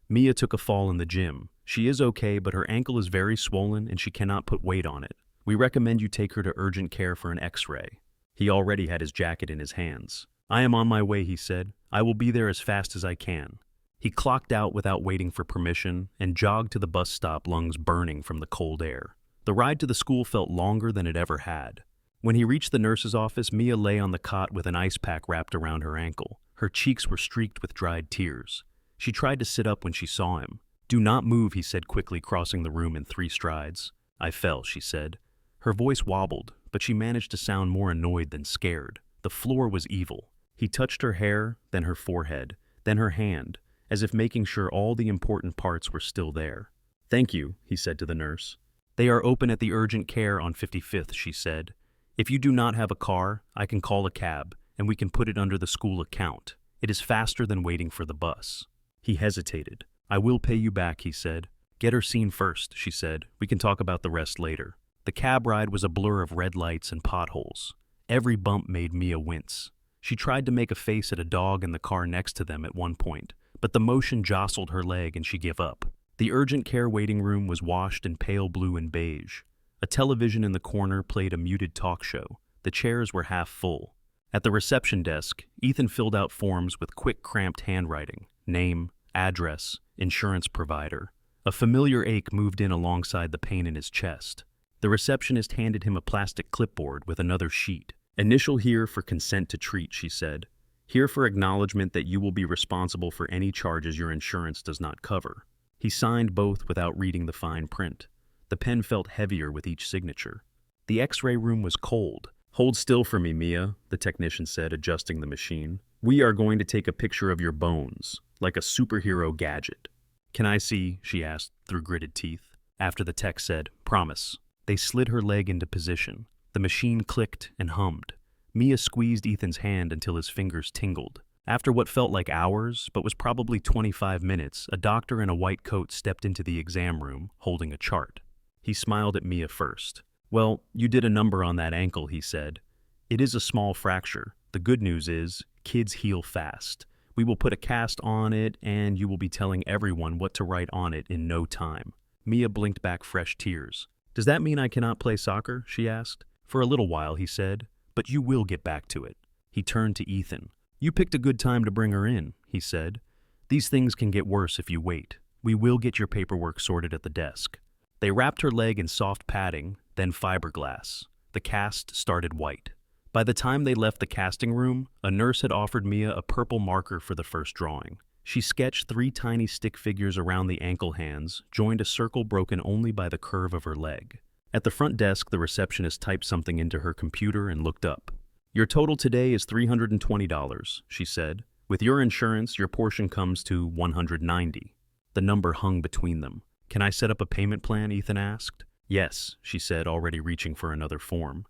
"Mia took a fall in the gym. She is okay, but her ankle is very swollen and she cannot put weight on it. We recommend you take her to urgent care for an X-ray." He already had his jacket in his hands. "I am on my way," he said. "I will be there as fast as I can." He clocked out without waiting for permission and jogged to the bus stop, lungs burning from the cold air. The ride to the school felt longer than it ever had. When he reached the nurse's office, Mia lay on the cot with an ice pack wrapped around her ankle. Her cheeks were streaked with dried tears. She tried to sit up when she saw him. "Do not move," he said quickly, crossing the room in 3 strides. "I fell," she said. Her voice wobbled, but she managed to sound more annoyed than scared. The floor was evil. He touched her hair, then her forehead, then her hand, as if making sure all the important parts were still there. "Thank you," he said to the nurse. "They are open at the urgent care on 55th, she said. "If you do not have a car, I can call a cab, and we can put it under the school account. It is faster than waiting for the bus." He hesitated. "I will pay you back," he said. "Get her seen first," she said. "We can talk about the rest later." The cab ride was a blur of red lights and potholes. Every bump made Mia wince. She tried to make a face at a dog in the car next to them at one point, but the motion jostled her leg and she gave up. The urgent care waiting room was washed in pale blue and beige. A television in the corner played a muted talk show. The chairs were half full. At the reception desk, Ethan filled out forms with quick, cramped handwriting. Name, address, insurance provider. A familiar ache moved in alongside the pain in his chest. The receptionist handed him a plastic clipboard with another sheet. "Initial here for consent to treat," she said. "Here for acknowledgement that you will be responsible for any charges your insurance does not cover." He signed both without reading the fine print. The pen felt heavier with each signature. The X-ray room was cold. "Hold still for me, Mia," the technician said, adjusting the machine. "We are going to take a picture of your bones, like a superhero gadget." "Can I see?" she asked through gritted teeth. After the tech said, "Promise." They slid her leg into position. The machine clicked and hummed. Mia squeezed Ethan's hand until his fingers tingled. After what felt like hours, but was probably 25 minutes, a doctor in a white coat stepped into the exam room, holding a chart. He smiled at Mia first. "Well, you did a number on that ankle," he said. "It is a small fracture. The good news is, kids heal fast. We will put a cast on it, and you will be telling everyone what to write on it in no time." Mia blinked back fresh tears. "Does that mean I cannot play soccer?" she asked. "For a little while," he said, "but you will get back to it." He turned to Ethan. "You picked a good time to bring her in," he said. "These things can get worse if you wait. We will get your paperwork sorted at the desk." They wrapped her leg in soft padding, then fiberglass. The cast started white. By the time they left the casting room, a nurse had offered Mia a purple marker for the first drawing. She sketched 3 tiny stick figures around the ankle hands, joined a circle broken only by the curve of her leg. At the front desk, the receptionist typed something into her computer and looked up. "Your total today is $320, she said. With your insurance, your portion comes to $190. The number hung between them. Can I set up a payment plan? Ethan asked. Yes, she said, already reaching for another form.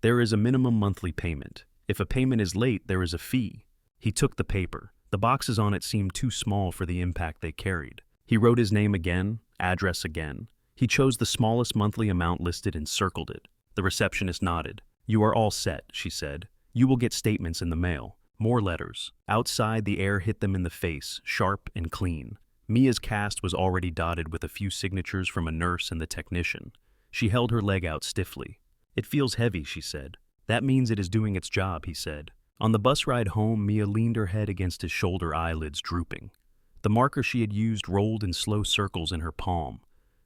There is a minimum monthly payment. If a payment is late, there is a fee. He took the paper. The boxes on it seemed too small for the impact they carried. He wrote his name again, address again. He chose the smallest monthly amount listed and circled it. The receptionist nodded. You are all set, she said. You will get statements in the mail. More letters. Outside, the air hit them in the face, sharp and clean. Mia's cast was already dotted with a few signatures from a nurse and the technician. She held her leg out stiffly. It feels heavy, she said. That means it is doing its job, he said. On the bus ride home, Mia leaned her head against his shoulder, eyelids drooping. The marker she had used rolled in slow circles in her palm.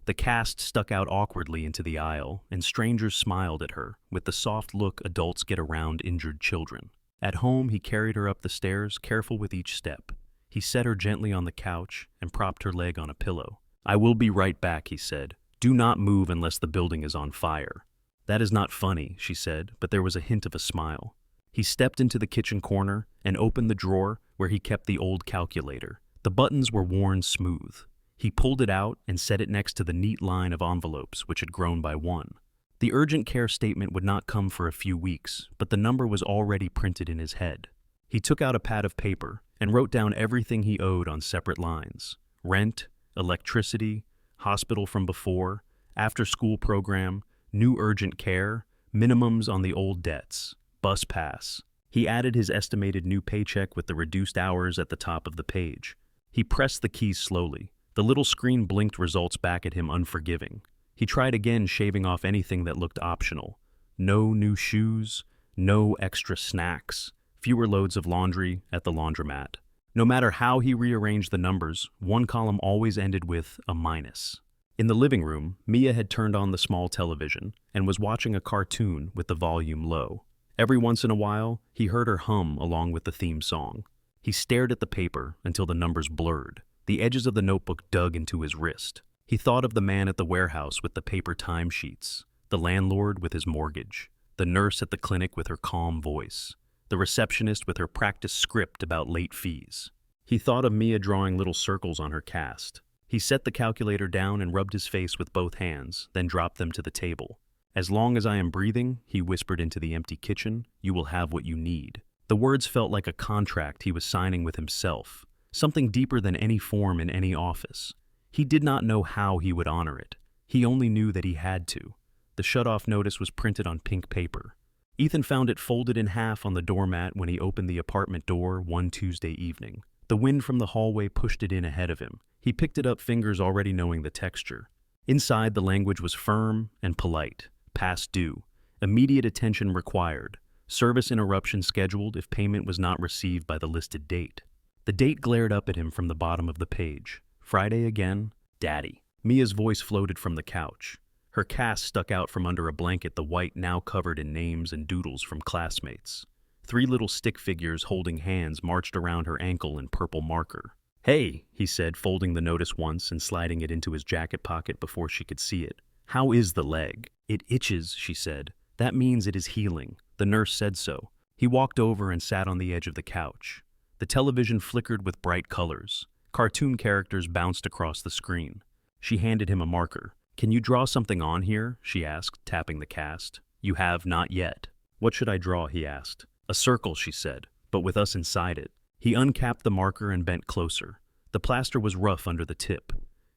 The cast stuck out awkwardly into the aisle, and strangers smiled at her, with the soft look adults get around injured children. At home, he carried her up the stairs, careful with each step. He set her gently on the couch and propped her leg on a pillow. I will be right back, he said. Do not move unless the building is on fire. That is not funny, she said, but there was a hint of a smile. He stepped into the kitchen corner and opened the drawer where he kept the old calculator. The buttons were worn smooth. He pulled it out and set it next to the neat line of envelopes which had grown by one. The urgent care statement would not come for a few weeks, but the number was already printed in his head. He took out a pad of paper and wrote down everything he owed on separate lines. Rent, electricity, hospital from before, after-school program, new urgent care, minimums on the old debts, bus pass. He added his estimated new paycheck with the reduced hours at the top of the page. He pressed the keys slowly. The little screen blinked results back at him unforgiving. He tried again, shaving off anything that looked optional. No new shoes, no extra snacks, fewer loads of laundry at the laundromat. No matter how he rearranged the numbers, one column always ended with a minus. In the living room, Mia had turned on the small television and was watching a cartoon with the volume low. Every once in a while, he heard her hum along with the theme song. He stared at the paper until the numbers blurred. The edges of the notebook dug into his wrist. He thought of the man at the warehouse with the paper timesheets, the landlord with his mortgage, the nurse at the clinic with her calm voice, the receptionist with her practiced script about late fees. He thought of Mia drawing little circles on her cast. He set the calculator down and rubbed his face with both hands, then dropped them to the table. As long as I am breathing, he whispered into the empty kitchen, you will have what you need. The words felt like a contract he was signing with himself, something deeper than any form in any office. He did not know how he would honor it. He only knew that he had to. The shut-off notice was printed on pink paper. Ethan found it folded in half on the doormat when he opened the apartment door one Tuesday evening. The wind from the hallway pushed it in ahead of him. He picked it up, fingers already knowing the texture. Inside, the language was firm and polite. Past due. Immediate attention required. Service interruption scheduled if payment was not received by the listed date. The date glared up at him from the bottom of the page. Friday again? Daddy. Mia's voice floated from the couch. Her cast stuck out from under a blanket, the white now covered in names and doodles from classmates. 3 little stick figures holding hands marched around her ankle in purple marker. Hey, he said, folding the notice once and sliding it into his jacket pocket before she could see it. How is the leg? It itches, she said. That means it is healing. The nurse said so. He walked over and sat on the edge of the couch. The television flickered with bright colors. Cartoon characters bounced across the screen. She handed him a marker. Can you draw something on here? She asked, tapping the cast. You have not yet. What should I draw? He asked. A circle, she said, but with us inside it. He uncapped the marker and bent closer. The plaster was rough under the tip.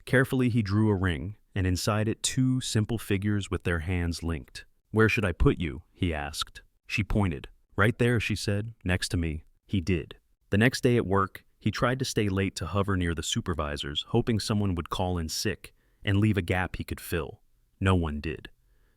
Carefully, he drew a ring, and inside it 2 simple figures with their hands linked. Where should I put you? He asked. She pointed. Right there, she said, next to me. He did. The next day at work, he tried to stay late to hover near the supervisors, hoping someone would call in sick and leave a gap he could fill. No one did.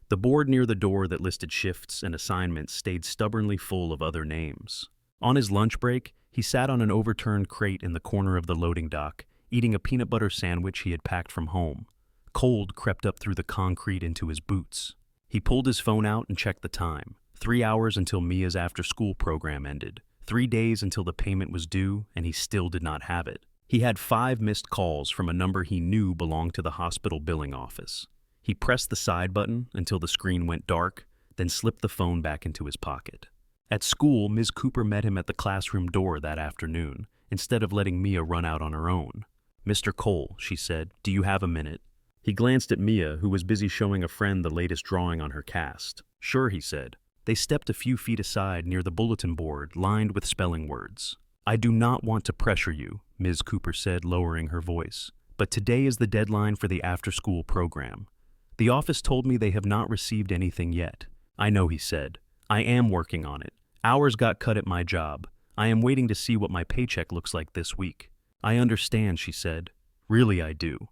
The board near the door that listed shifts and assignments stayed stubbornly full of other names. On his lunch break, he sat on an overturned crate in the corner of the loading dock, eating a peanut butter sandwich he had packed from home. Cold crept up through the concrete into his boots. He pulled his phone out and checked the time. 3 hours until Mia's after-school program ended. 3 days until the payment was due, and he still did not have it. He had 5 missed calls from a number he knew belonged to the hospital billing office. He pressed the side button until the screen went dark, then slipped the phone back into his pocket. At school, Ms. Cooper met him at the classroom door that afternoon, instead of letting Mia run out on her own. "Mr. Cole," she said, "do you have a minute?" He glanced at Mia, who was busy showing a friend the latest drawing on her cast. "Sure," he said. They stepped a few feet aside near the bulletin board lined with spelling words. "I do not want to pressure you," Ms. Cooper said, lowering her voice, "but today is the deadline for the after-school program. The office told me they have not received anything yet." "I know," he said. "I am working on it. Hours got cut at my job. I am waiting to see what my paycheck looks like this week." "I understand," she said. "Really, I do.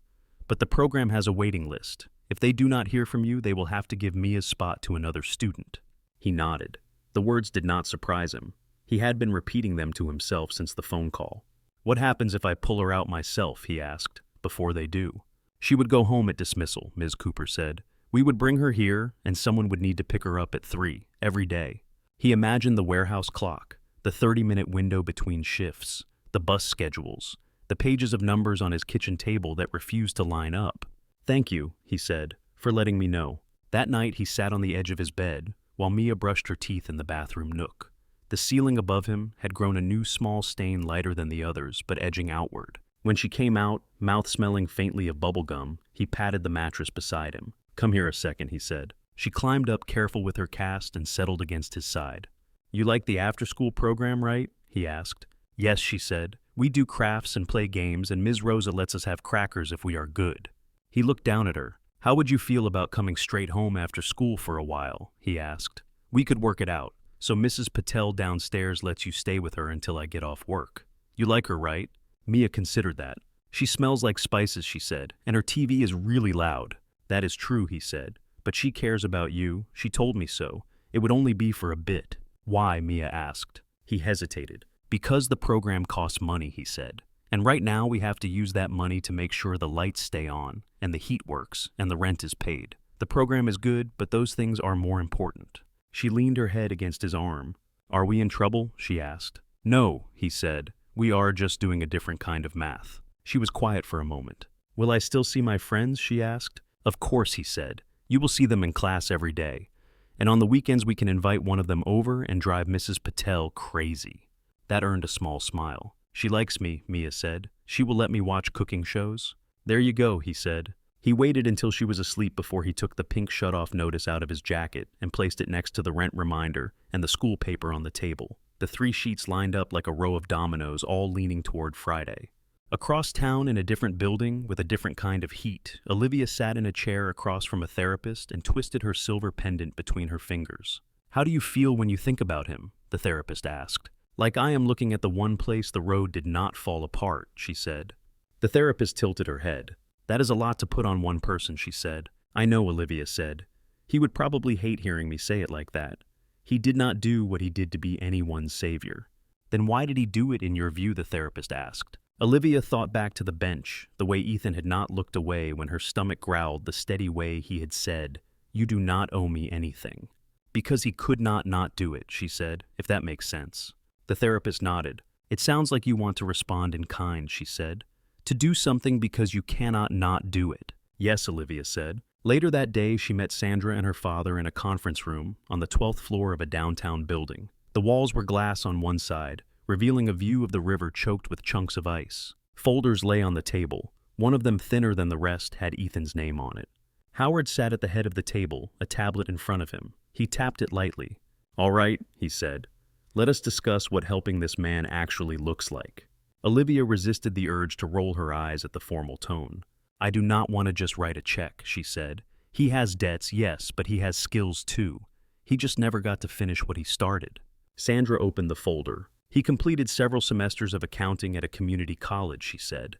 But the program has a waiting list. If they do not hear from you, they will have to give Mia's spot to another student." He nodded. The words did not surprise him. He had been repeating them to himself since the phone call. "What happens if I pull her out myself?" he asked, "before they do?" "She would go home at dismissal," Ms. Cooper said. "We would bring her here, and someone would need to pick her up at 3 every day." He imagined the warehouse clock, the 30-minute window between shifts, the bus schedules, the pages of numbers on his kitchen table that refused to line up. "Thank you," he said, "for letting me know." That night he sat on the edge of his bed, while Mia brushed her teeth in the bathroom nook. The ceiling above him had grown a new small stain lighter than the others, but edging outward. When she came out, mouth smelling faintly of bubblegum, he patted the mattress beside him. "Come here a second," he said. She climbed up, careful with her cast, and settled against his side. "You like the after-school program, right?" he asked. "Yes," she said. "We do crafts and play games, and Ms. Rosa lets us have crackers if we are good." He looked down at her. "How would you feel about coming straight home after school for a while?" he asked. "We could work it out, so Mrs. Patel downstairs lets you stay with her until I get off work. You like her, right?" Mia considered that. "She smells like spices," she said, "and her TV is really loud." "That is true," he said, "but she cares about you. She told me so. It would only be for a bit." "Why?" Mia asked. He hesitated. "Because the program costs money," he said. "And right now we have to use that money to make sure the lights stay on, and the heat works, and the rent is paid. The program is good, but those things are more important." She leaned her head against his arm. "Are we in trouble?" she asked. "No," he said. "We are just doing a different kind of math." She was quiet for a moment. "Will I still see my friends?" she asked. "Of course," he said. "You will see them in class every day. And on the weekends we can invite one of them over and drive Mrs. Patel crazy." That earned a small smile. "She likes me," Mia said. "She will let me watch cooking shows." "There you go," he said. He waited until she was asleep before he took the pink shut-off notice out of his jacket and placed it next to the rent reminder and the school paper on the table. The 3 sheets lined up like a row of dominoes, all leaning toward Friday. Across town in a different building with a different kind of heat, Olivia sat in a chair across from a therapist and twisted her silver pendant between her fingers. "How do you feel when you think about him?" the therapist asked. "Like I am looking at the one place the road did not fall apart," she said. The therapist tilted her head. "That is a lot to put on one person," she said. "I know," Olivia said. "He would probably hate hearing me say it like that. He did not do what he did to be anyone's savior." "Then why did he do it in your view?" the therapist asked. Olivia thought back to the bench, the way Ethan had not looked away when her stomach growled, the steady way he had said, "You do not owe me anything." "Because he could not do it," she said, "if that makes sense." The therapist nodded. "It sounds like you want to respond in kind," she said. "To do something because you cannot not do it." "Yes," Olivia said. Later that day, she met Sandra and her father in a conference room on the 12th floor of a downtown building. The walls were glass on one side, revealing a view of the river choked with chunks of ice. Folders lay on the table. One of them, thinner than the rest, had Ethan's name on it. Howard sat at the head of the table, a tablet in front of him. He tapped it lightly. "All right," he said. "Let us discuss what helping this man actually looks like." Olivia resisted the urge to roll her eyes at the formal tone. "I do not want to just write a check," she said. "He has debts, yes, but he has skills too. He just never got to finish what he started." Sandra opened the folder. "He completed several semesters of accounting at a community college," she said,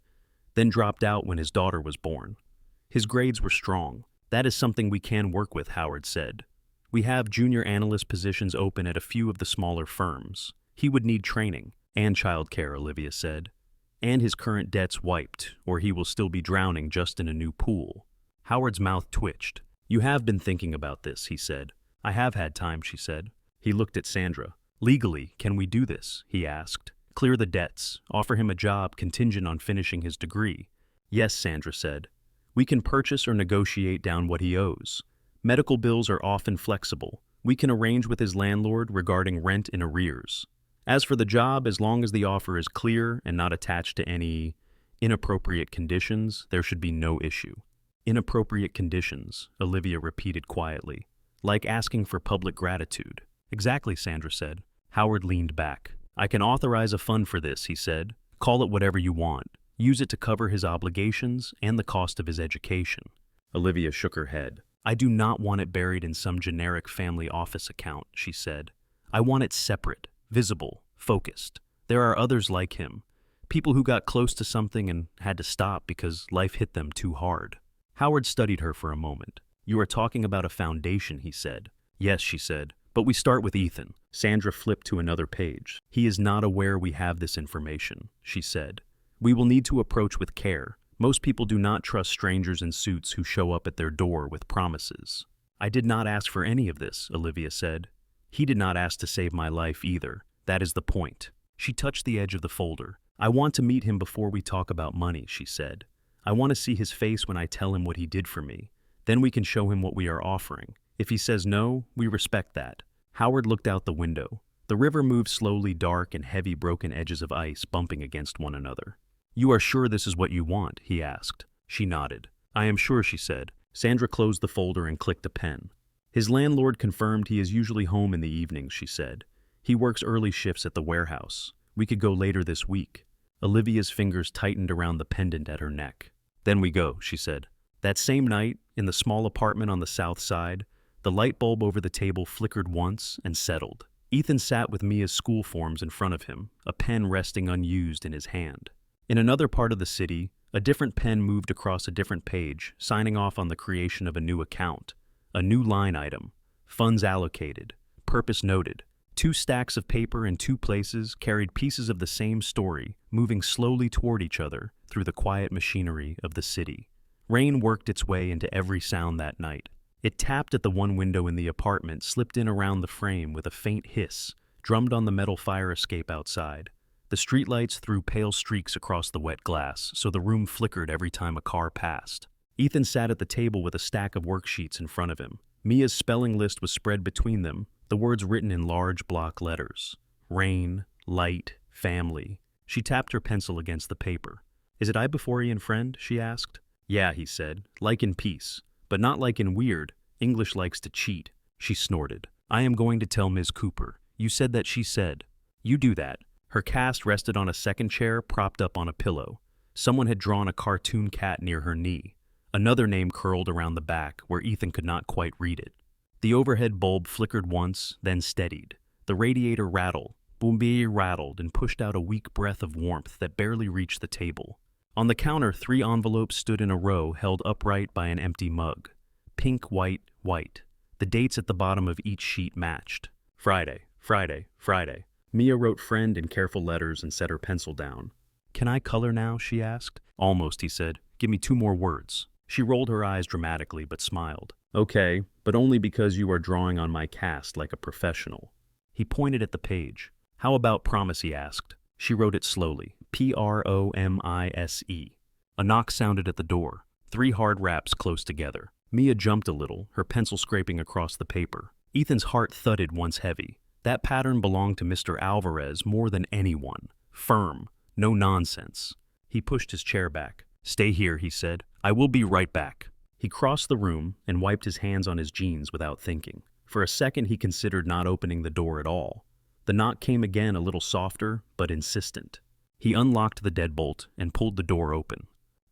"then dropped out when his daughter was born. His grades were strong. That is something we can work with," Howard said. "We have junior analyst positions open at a few of the smaller firms. He would need training and childcare," Olivia said. "And his current debts wiped, or he will still be drowning just in a new pool." Howard's mouth twitched. "You have been thinking about this," he said. "I have had time," she said. He looked at Sandra. "Legally, can we do this?" he asked. "Clear the debts, offer him a job contingent on finishing his degree." "Yes," Sandra said. "We can purchase or negotiate down what he owes. Medical bills are often flexible. We can arrange with his landlord regarding rent in arrears. As for the job, as long as the offer is clear and not attached to any inappropriate conditions, there should be no issue. Inappropriate conditions, Olivia repeated quietly, like asking for public gratitude. Exactly, Sandra said. Howard leaned back. I can authorize a fund for this, he said. Call it whatever you want. Use it to cover his obligations and the cost of his education. Olivia shook her head. I do not want it buried in some generic family office account, she said. I want it separate, visible, focused. There are others like him. People who got close to something and had to stop because life hit them too hard. Howard studied her for a moment. You are talking about a foundation, he said. Yes, she said. But we start with Ethan. Sandra flipped to another page. He is not aware we have this information, she said. We will need to approach with care. Most people do not trust strangers in suits who show up at their door with promises. I did not ask for any of this, Olivia said. He did not ask to save my life either. That is the point. She touched the edge of the folder. I want to meet him before we talk about money, she said. I want to see his face when I tell him what he did for me. Then we can show him what we are offering. If he says no, we respect that. Howard looked out the window. The river moved slowly, dark and heavy broken edges of ice bumping against one another. You are sure this is what you want? He asked. She nodded. I am sure, she said. Sandra closed the folder and clicked a pen. His landlord confirmed he is usually home in the evenings, she said. He works early shifts at the warehouse. We could go later this week. Olivia's fingers tightened around the pendant at her neck. Then we go, she said. That same night, in the small apartment on the south side, the light bulb over the table flickered once and settled. Ethan sat with Mia's school forms in front of him, a pen resting unused in his hand. In another part of the city, a different pen moved across a different page, signing off on the creation of a new account, a new line item, funds allocated, purpose noted. 2 stacks of paper in 2 places carried pieces of the same story, moving slowly toward each other through the quiet machinery of the city. Rain worked its way into every sound that night. It tapped at the one window in the apartment, slipped in around the frame with a faint hiss, drummed on the metal fire escape outside. The streetlights threw pale streaks across the wet glass, so the room flickered every time a car passed. Ethan sat at the table with a stack of worksheets in front of him. Mia's spelling list was spread between them, the words written in large block letters. Rain, light, family. She tapped her pencil against the paper. Is it Ibeforian friend? She asked. Yeah, he said. Like in peace. But not like in weird. English likes to cheat. She snorted. I am going to tell Ms. Cooper. You said that she said. You do that. Her cast rested on a second chair propped up on a pillow. Someone had drawn a cartoon cat near her knee. Another name curled around the back where Ethan could not quite read it. The overhead bulb flickered once, then steadied. The radiator rattled. Boombier rattled and pushed out a weak breath of warmth that barely reached the table. On the counter, 3 envelopes stood in a row held upright by an empty mug. Pink, white, white. The dates at the bottom of each sheet matched. Friday, Friday, Friday. Mia wrote friend in careful letters and set her pencil down. Can I color now? She asked. Almost, he said. Give me 2 more words. She rolled her eyes dramatically but smiled. Okay, but only because you are drawing on my cast like a professional. He pointed at the page. How about promise? He asked. She wrote it slowly. Promise. A knock sounded at the door. 3 hard raps close together. Mia jumped a little, her pencil scraping across the paper. Ethan's heart thudded once heavy. That pattern belonged to Mr. Alvarez more than anyone. Firm. No nonsense. He pushed his chair back. Stay here, he said. I will be right back. He crossed the room and wiped his hands on his jeans without thinking. For a second he considered not opening the door at all. The knock came again, a little softer, but insistent. He unlocked the deadbolt and pulled the door open.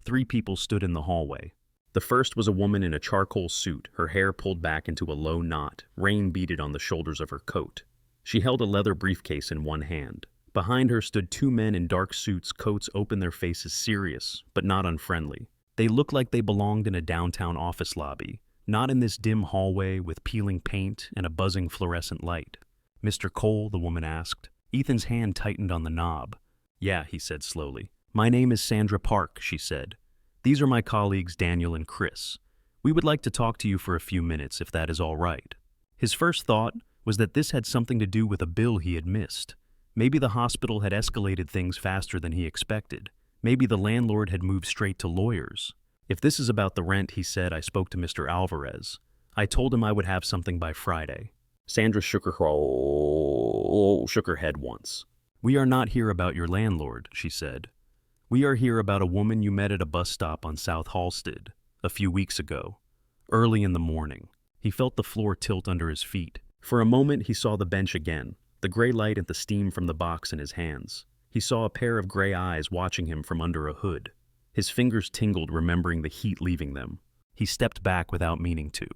3 people stood in the hallway. The first was a woman in a charcoal suit, her hair pulled back into a low knot, rain beaded on the shoulders of her coat. She held a leather briefcase in one hand. Behind her stood 2 men in dark suits, coats open, their faces serious, but not unfriendly. They looked like they belonged in a downtown office lobby, not in this dim hallway with peeling paint and a buzzing fluorescent light. Mr. Cole, the woman asked. Ethan's hand tightened on the knob. Yeah, he said slowly. My name is Sandra Park, she said. These are my colleagues Daniel and Chris. We would like to talk to you for a few minutes if that is all right. His first thought was that this had something to do with a bill he had missed. Maybe the hospital had escalated things faster than he expected. Maybe the landlord had moved straight to lawyers. If this is about the rent, he said, I spoke to Mr. Alvarez. I told him I would have something by Friday. Sandra shook her head once. "We are not here about your landlord," she said. "We are here about a woman you met at a bus stop on South Halsted a few weeks ago, early in the morning." He felt the floor tilt under his feet. For a moment he saw the bench again, the gray light and the steam from the box in his hands. He saw a pair of gray eyes watching him from under a hood. His fingers tingled, remembering the heat leaving them. He stepped back without meaning to.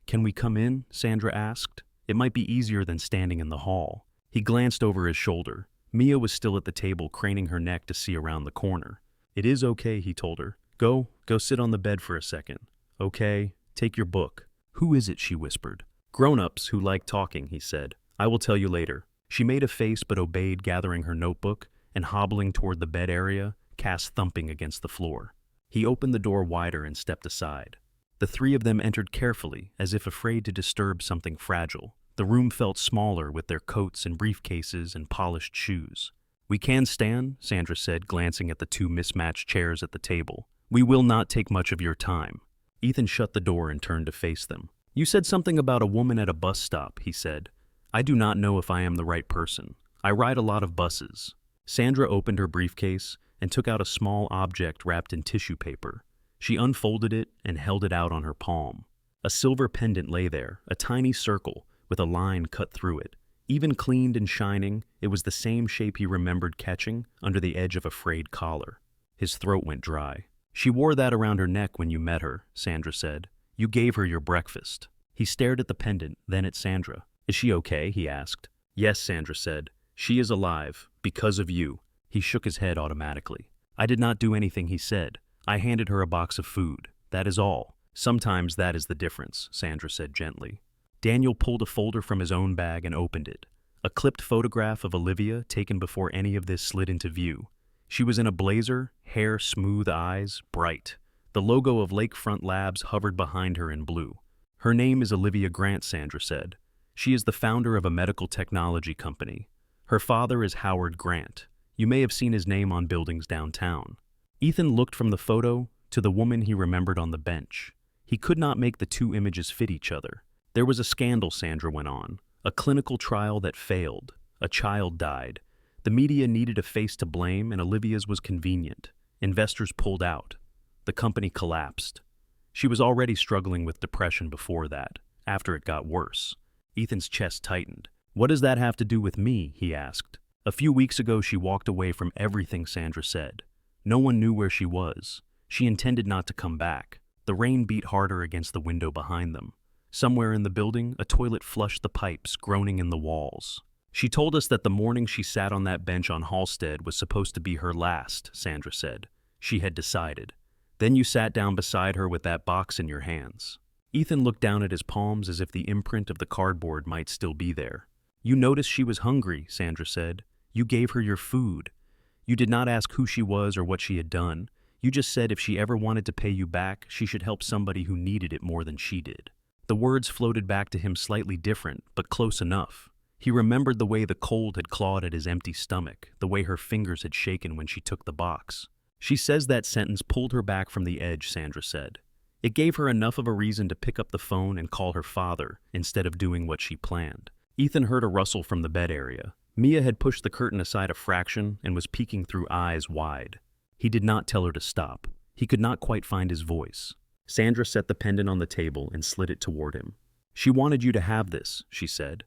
"Can we come in?" Sandra asked. "It might be easier than standing in the hall." He glanced over his shoulder. Mia was still at the table, craning her neck to see around the corner. "It is okay," he told her. Go sit on the bed for a second. Okay, take your book." "Who is it?" she whispered. "Grown-ups who like talking," he said. "I will tell you later." She made a face but obeyed, gathering her notebook and hobbling toward the bed area, cast thumping against the floor. He opened the door wider and stepped aside. The three of them entered carefully, as if afraid to disturb something fragile. The room felt smaller with their coats and briefcases and polished shoes. "We can stand," Sandra said, glancing at the two mismatched chairs at the table. "We will not take much of your time." Ethan shut the door and turned to face them. "You said something about a woman at a bus stop," he said. "I do not know if I am the right person. I ride a lot of buses." Sandra opened her briefcase and took out a small object wrapped in tissue paper. She unfolded it and held it out on her palm. A silver pendant lay there, a tiny circle with a line cut through it. Even cleaned and shining, it was the same shape he remembered catching under the edge of a frayed collar. His throat went dry. "She wore that around her neck when you met her," Sandra said. "You gave her your breakfast." He stared at the pendant, then at Sandra. "Is she okay?" he asked. "Yes," Sandra said. "She is alive, because of you." He shook his head automatically. "I did not do anything," he said. "I handed her a box of food. That is all." "Sometimes that is the difference," Sandra said gently. Daniel pulled a folder from his own bag and opened it. A clipped photograph of Olivia taken before any of this slid into view. She was in a blazer, hair smooth, eyes bright. The logo of Lakefront Labs hovered behind her in blue. "Her name is Olivia Grant," Sandra said. "She is the founder of a medical technology company. Her father is Howard Grant. You may have seen his name on buildings downtown." Ethan looked from the photo to the woman he remembered on the bench. He could not make the two images fit each other. "There was a scandal," Sandra went on. "A clinical trial that failed. A child died. The media needed a face to blame, and Olivia's was convenient. Investors pulled out. The company collapsed. She was already struggling with depression before that, after it got worse." Ethan's chest tightened. "What does that have to do with me?" he asked. "A few weeks ago she walked away from everything," Sandra said. "No one knew where she was. She intended not to come back." The rain beat harder against the window behind them. Somewhere in the building, a toilet flushed the pipes, groaning in the walls. "She told us that the morning she sat on that bench on Halsted was supposed to be her last," Sandra said. "She had decided. Then you sat down beside her with that box in your hands." Ethan looked down at his palms as if the imprint of the cardboard might still be there. "You noticed she was hungry," Sandra said. "You gave her your food. You did not ask who she was or what she had done. You just said if she ever wanted to pay you back, she should help somebody who needed it more than she did." The words floated back to him slightly different, but close enough. He remembered the way the cold had clawed at his empty stomach, the way her fingers had shaken when she took the box. "She says that sentence pulled her back from the edge," Sandra said. "It gave her enough of a reason to pick up the phone and call her father instead of doing what she planned." Ethan heard a rustle from the bed area. Mia had pushed the curtain aside a fraction and was peeking through, eyes wide. He did not tell her to stop. He could not quite find his voice. Sandra set the pendant on the table and slid it toward him. "She wanted you to have this," she said,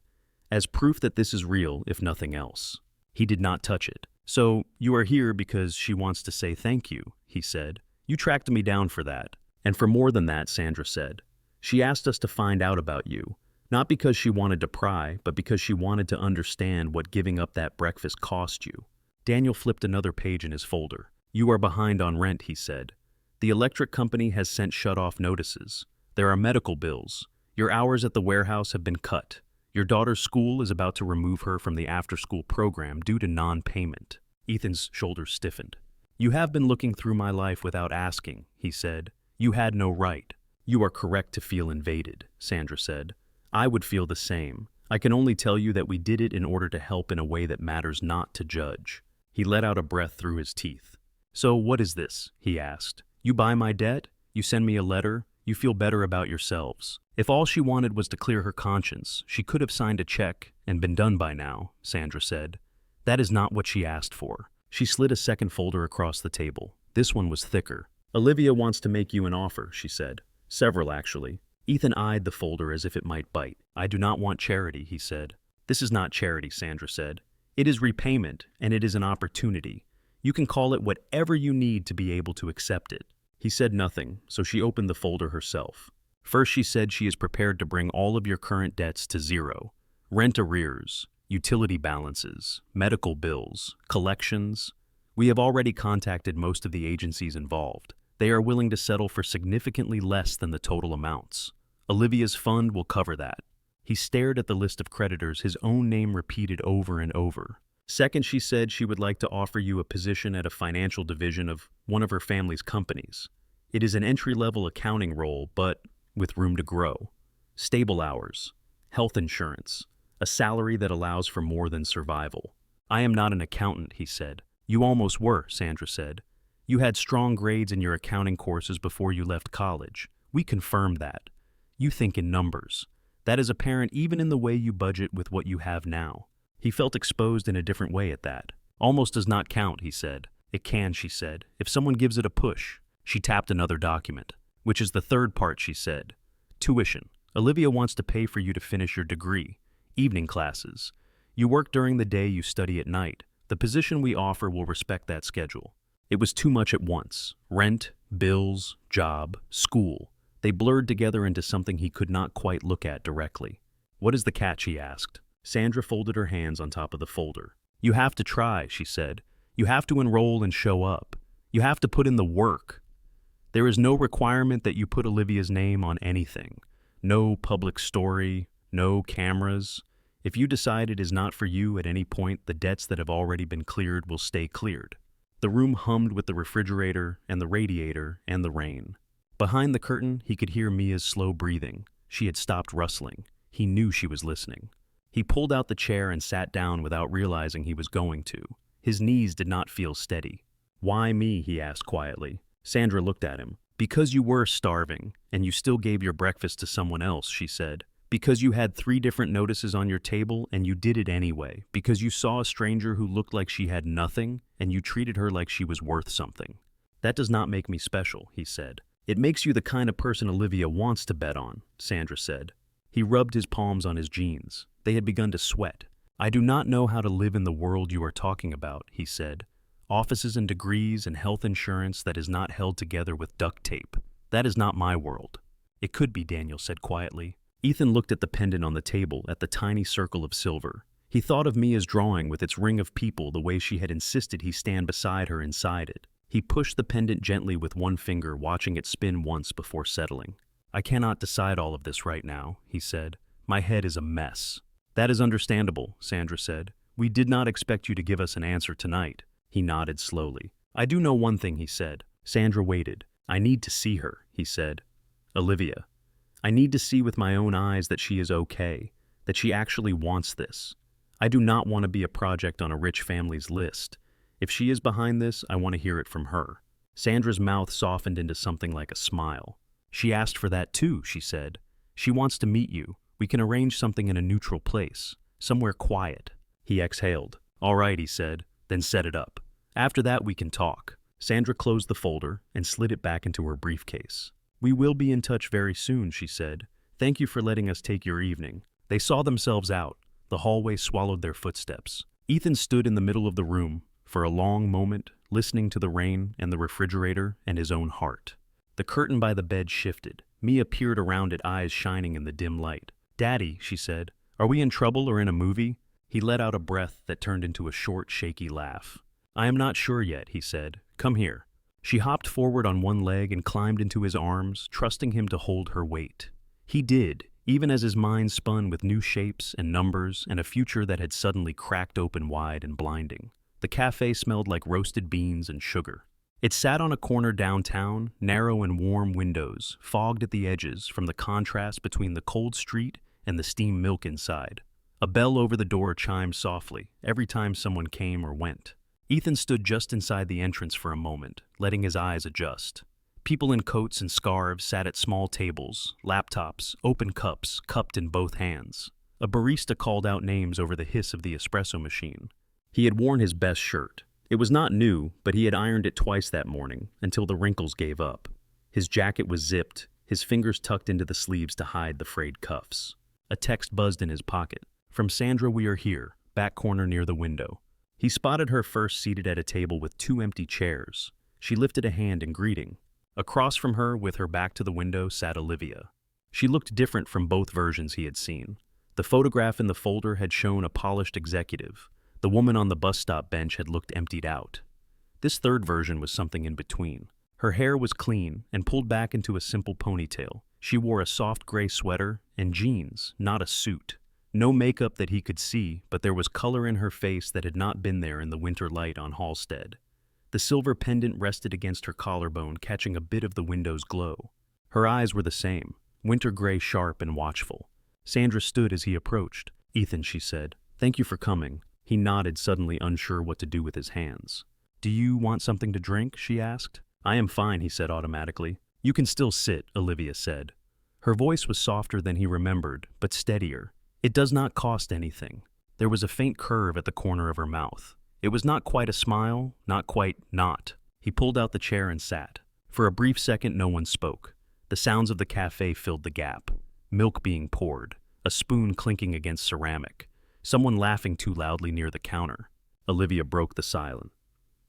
"as proof that this is real, if nothing else." He did not touch it. "So, you are here because she wants to say thank you," he said. "You tracked me down for that. And for more than that," Sandra said. "She asked us to find out about you, not because she wanted to pry, but because she wanted to understand what giving up that breakfast cost you." Daniel flipped another page in his folder. "You are behind on rent," he said. "The electric company has sent shut-off notices. There are medical bills. Your hours at the warehouse have been cut. Your daughter's school is about to remove her from the after-school program due to non-payment." Ethan's shoulders stiffened. "You have been looking through my life without asking," he said. "You had no right." "You are correct to feel invaded," Sandra said. "I would feel the same. I can only tell you that we did it in order to help in a way that matters not to judge." He let out a breath through his teeth. "So what is this?" he asked. "You buy my debt? You send me a letter? You feel better about yourselves. If all she wanted was to clear her conscience, she could have signed a check and been done by now, Sandra said. That is not what she asked for. She slid a second folder across the table. This one was thicker. Olivia wants to make you an offer, she said. Several, actually. Ethan eyed the folder as if it might bite. I do not want charity, he said. This is not charity, Sandra said. It is repayment, and it is an opportunity. You can call it whatever you need to be able to accept it. He said nothing, so she opened the folder herself. First, she said she is prepared to bring all of your current debts to zero. Rent arrears, utility balances, medical bills, collections. We have already contacted most of the agencies involved. They are willing to settle for significantly less than the total amounts. Olivia's fund will cover that. He stared at the list of creditors, his own name repeated over and over. Second, she said she would like to offer you a position at a financial division of one of her family's companies. It is an entry-level accounting role, but with room to grow. Stable hours, health insurance, a salary that allows for more than survival. I am not an accountant, he said. You almost were, Sandra said. You had strong grades in your accounting courses before you left college. We confirmed that. You think in numbers. That is apparent even in the way you budget with what you have now. He felt exposed in a different way at that. Almost does not count, he said. It can, she said, if someone gives it a push. She tapped another document. Which is the third part, she said. Tuition. Olivia wants to pay for you to finish your degree. Evening classes. You work during the day, you study at night. The position we offer will respect that schedule. It was too much at once. Rent, bills, job, school. They blurred together into something he could not quite look at directly. What is the catch, he asked. Sandra folded her hands on top of the folder. You have to try, she said. You have to enroll and show up. You have to put in the work. There is no requirement that you put Olivia's name on anything. No public story, no cameras. If you decide it is not for you at any point, the debts that have already been cleared will stay cleared. The room hummed with the refrigerator and the radiator and the rain. Behind the curtain, he could hear Mia's slow breathing. She had stopped rustling. He knew she was listening. He pulled out the chair and sat down without realizing he was going to. His knees did not feel steady. Why me, he asked quietly. Sandra looked at him. Because you were starving, and you still gave your breakfast to someone else, she said. Because you had 3 different notices on your table, and you did it anyway. Because you saw a stranger who looked like she had nothing, and you treated her like she was worth something. That does not make me special, he said. It makes you the kind of person Olivia wants to bet on, Sandra said. He rubbed his palms on his jeans. They had begun to sweat. I do not know how to live in the world you are talking about, he said. Offices and degrees and health insurance that is not held together with duct tape. That is not my world. It could be, Daniel said quietly. Ethan looked at the pendant on the table, at the tiny circle of silver. He thought of Mia's drawing with its ring of people, the way she had insisted he stand beside her inside it. He pushed the pendant gently with one finger, watching it spin once before settling. I cannot decide all of this right now, he said. My head is a mess. That is understandable, Sandra said. We did not expect you to give us an answer tonight. He nodded slowly. I do know one thing, he said. Sandra waited. I need to see her, he said. Olivia. I need to see with my own eyes that she is okay, that she actually wants this. I do not want to be a project on a rich family's list. If she is behind this, I want to hear it from her. Sandra's mouth softened into something like a smile. She asked for that too, she said. She wants to meet you. We can arrange something in a neutral place, somewhere quiet. He exhaled. All right, he said. Then set it up. After that, we can talk. Sandra closed the folder and slid it back into her briefcase. We will be in touch very soon, she said. Thank you for letting us take your evening. They saw themselves out. The hallway swallowed their footsteps. Ethan stood in the middle of the room for a long moment, listening to the rain and the refrigerator and his own heart. The curtain by the bed shifted. Mia peered around it, eyes shining in the dim light. Daddy, she said, are we in trouble or in a movie? He let out a breath that turned into a short, shaky laugh. I am not sure yet, he said. Come here. She hopped forward on one leg and climbed into his arms, trusting him to hold her weight. He did, even as his mind spun with new shapes and numbers and a future that had suddenly cracked open wide and blinding. The cafe smelled like roasted beans and sugar. It sat on a corner downtown, narrow and warm windows, fogged at the edges from the contrast between the cold street and the steamed milk inside. A bell over the door chimed softly every time someone came or went. Ethan stood just inside the entrance for a moment, letting his eyes adjust. People in coats and scarves sat at small tables, laptops, open cups cupped in both hands. A barista called out names over the hiss of the espresso machine. He had worn his best shirt. It was not new, but he had ironed it twice that morning, until the wrinkles gave up. His jacket was zipped, his fingers tucked into the sleeves to hide the frayed cuffs. A text buzzed in his pocket. "From Sandra, we are here, back corner near the window." He spotted her first seated at a table with 2 empty chairs. She lifted a hand in greeting. Across from her, with her back to the window, sat Olivia. She looked different from both versions he had seen. The photograph in the folder had shown a polished executive. The woman on the bus stop bench had looked emptied out. This third version was something in between. Her hair was clean and pulled back into a simple ponytail. She wore a soft gray sweater and jeans, not a suit. No makeup that he could see, but there was color in her face that had not been there in the winter light on Halstead. The silver pendant rested against her collarbone, catching a bit of the window's glow. Her eyes were the same, winter gray, sharp and watchful. Sandra stood as he approached. "Ethan," she said, "thank you for coming." He nodded, suddenly unsure what to do with his hands. "Do you want something to drink?" she asked. "I am fine," he said automatically. "You can still sit," Olivia said. Her voice was softer than he remembered, but steadier. "It does not cost anything." There was a faint curve at the corner of her mouth. It was not quite a smile, not quite not. He pulled out the chair and sat. For a brief second, no one spoke. The sounds of the cafe filled the gap. Milk being poured, a spoon clinking against ceramic, someone laughing too loudly near the counter. Olivia broke the silence.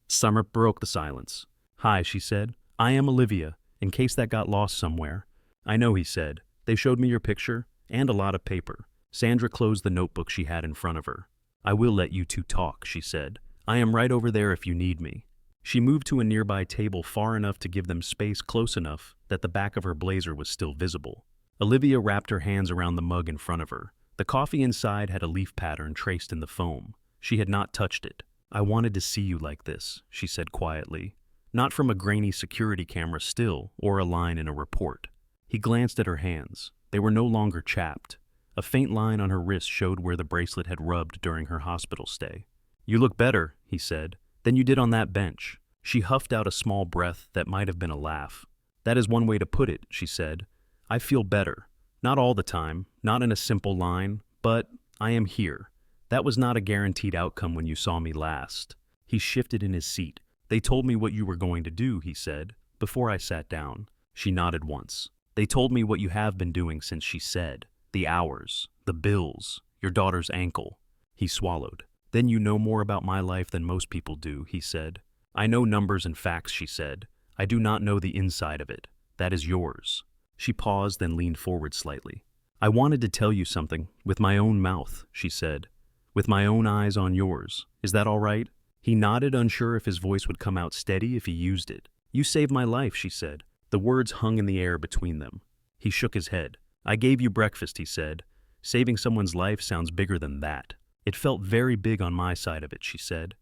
Summer broke the silence. "Hi," she said. "I am Olivia, in case that got lost somewhere." "I know," he said. "They showed me your picture, and a lot of paper." Sandra closed the notebook she had in front of her. "I will let you two talk," she said. "I am right over there if you need me." She moved to a nearby table far enough to give them space close enough that the back of her blazer was still visible. Olivia wrapped her hands around the mug in front of her. The coffee inside had a leaf pattern traced in the foam. She had not touched it. "I wanted to see you like this," she said quietly. Not from a grainy security camera still, or a line in a report. He glanced at her hands. They were no longer chapped. A faint line on her wrist showed where the bracelet had rubbed during her hospital stay. "You look better," he said, "than you did on that bench." She huffed out a small breath that might have been a laugh. "That is one way to put it," she said. "I feel better. Not all the time, not in a simple line, but I am here. That was not a guaranteed outcome when you saw me last." He shifted in his seat. "They told me what you were going to do," he said, "before I sat down." She nodded once. "They told me what you have been doing since," she said. "The hours, the bills, your daughter's ankle." He swallowed. "Then you know more about my life than most people do," he said. "I know numbers and facts," she said. "I do not know the inside of it. That is yours." She paused, then leaned forward slightly. "I wanted to tell you something, with my own mouth," she said. "With my own eyes on yours. Is that all right?" He nodded, unsure if his voice would come out steady if he used it. "You saved my life," she said. The words hung in the air between them. He shook his head. "I gave you breakfast," he said. "Saving someone's life sounds bigger than that." "It felt very big on my side of it," she said.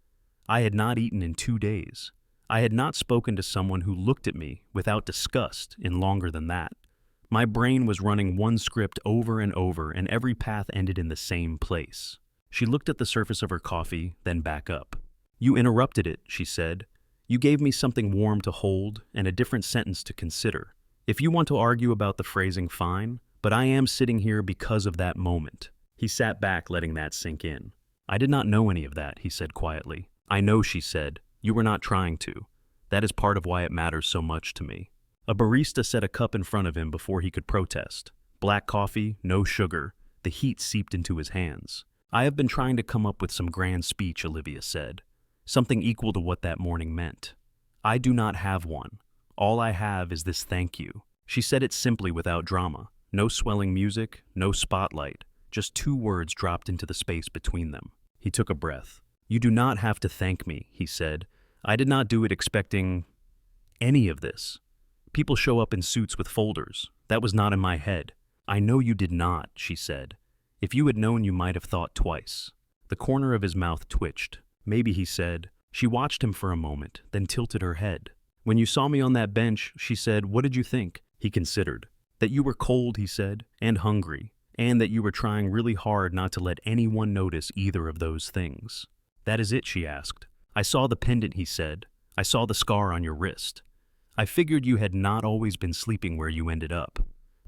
"I had not eaten in 2 days. I had not spoken to someone who looked at me without disgust in longer than that. My brain was running one script over and over, and every path ended in the same place." She looked at the surface of her coffee, then back up. "You interrupted it," she said. "You gave me something warm to hold and a different sentence to consider. If you want to argue about the phrasing, fine, but I am sitting here because of that moment." He sat back, letting that sink in. "I did not know any of that," he said quietly. "I know," she said. "You were not trying to. That is part of why it matters so much to me." A barista set a cup in front of him before he could protest. Black coffee, no sugar. The heat seeped into his hands. "I have been trying to come up with some grand speech," Olivia said. "Something equal to what that morning meant. I do not have one. All I have is this thank you." She said it simply, without drama. No swelling music, no spotlight. Just 2 words dropped into the space between them. He took a breath. "You do not have to thank me," he said. "I did not do it expecting any of this. People show up in suits with folders. That was not in my head." "I know you did not," she said. "If you had known, you might have thought twice." The corner of his mouth twitched. "Maybe," he said. She watched him for a moment, then tilted her head. "When you saw me on that bench," she said, "what did you think?" He considered. "That you were cold," he said, "and hungry, and that you were trying really hard not to let anyone notice either of those things." "That is it?" she asked. "I saw the pendant," he said. "I saw the scar on your wrist. I figured you had not always been sleeping where you ended up.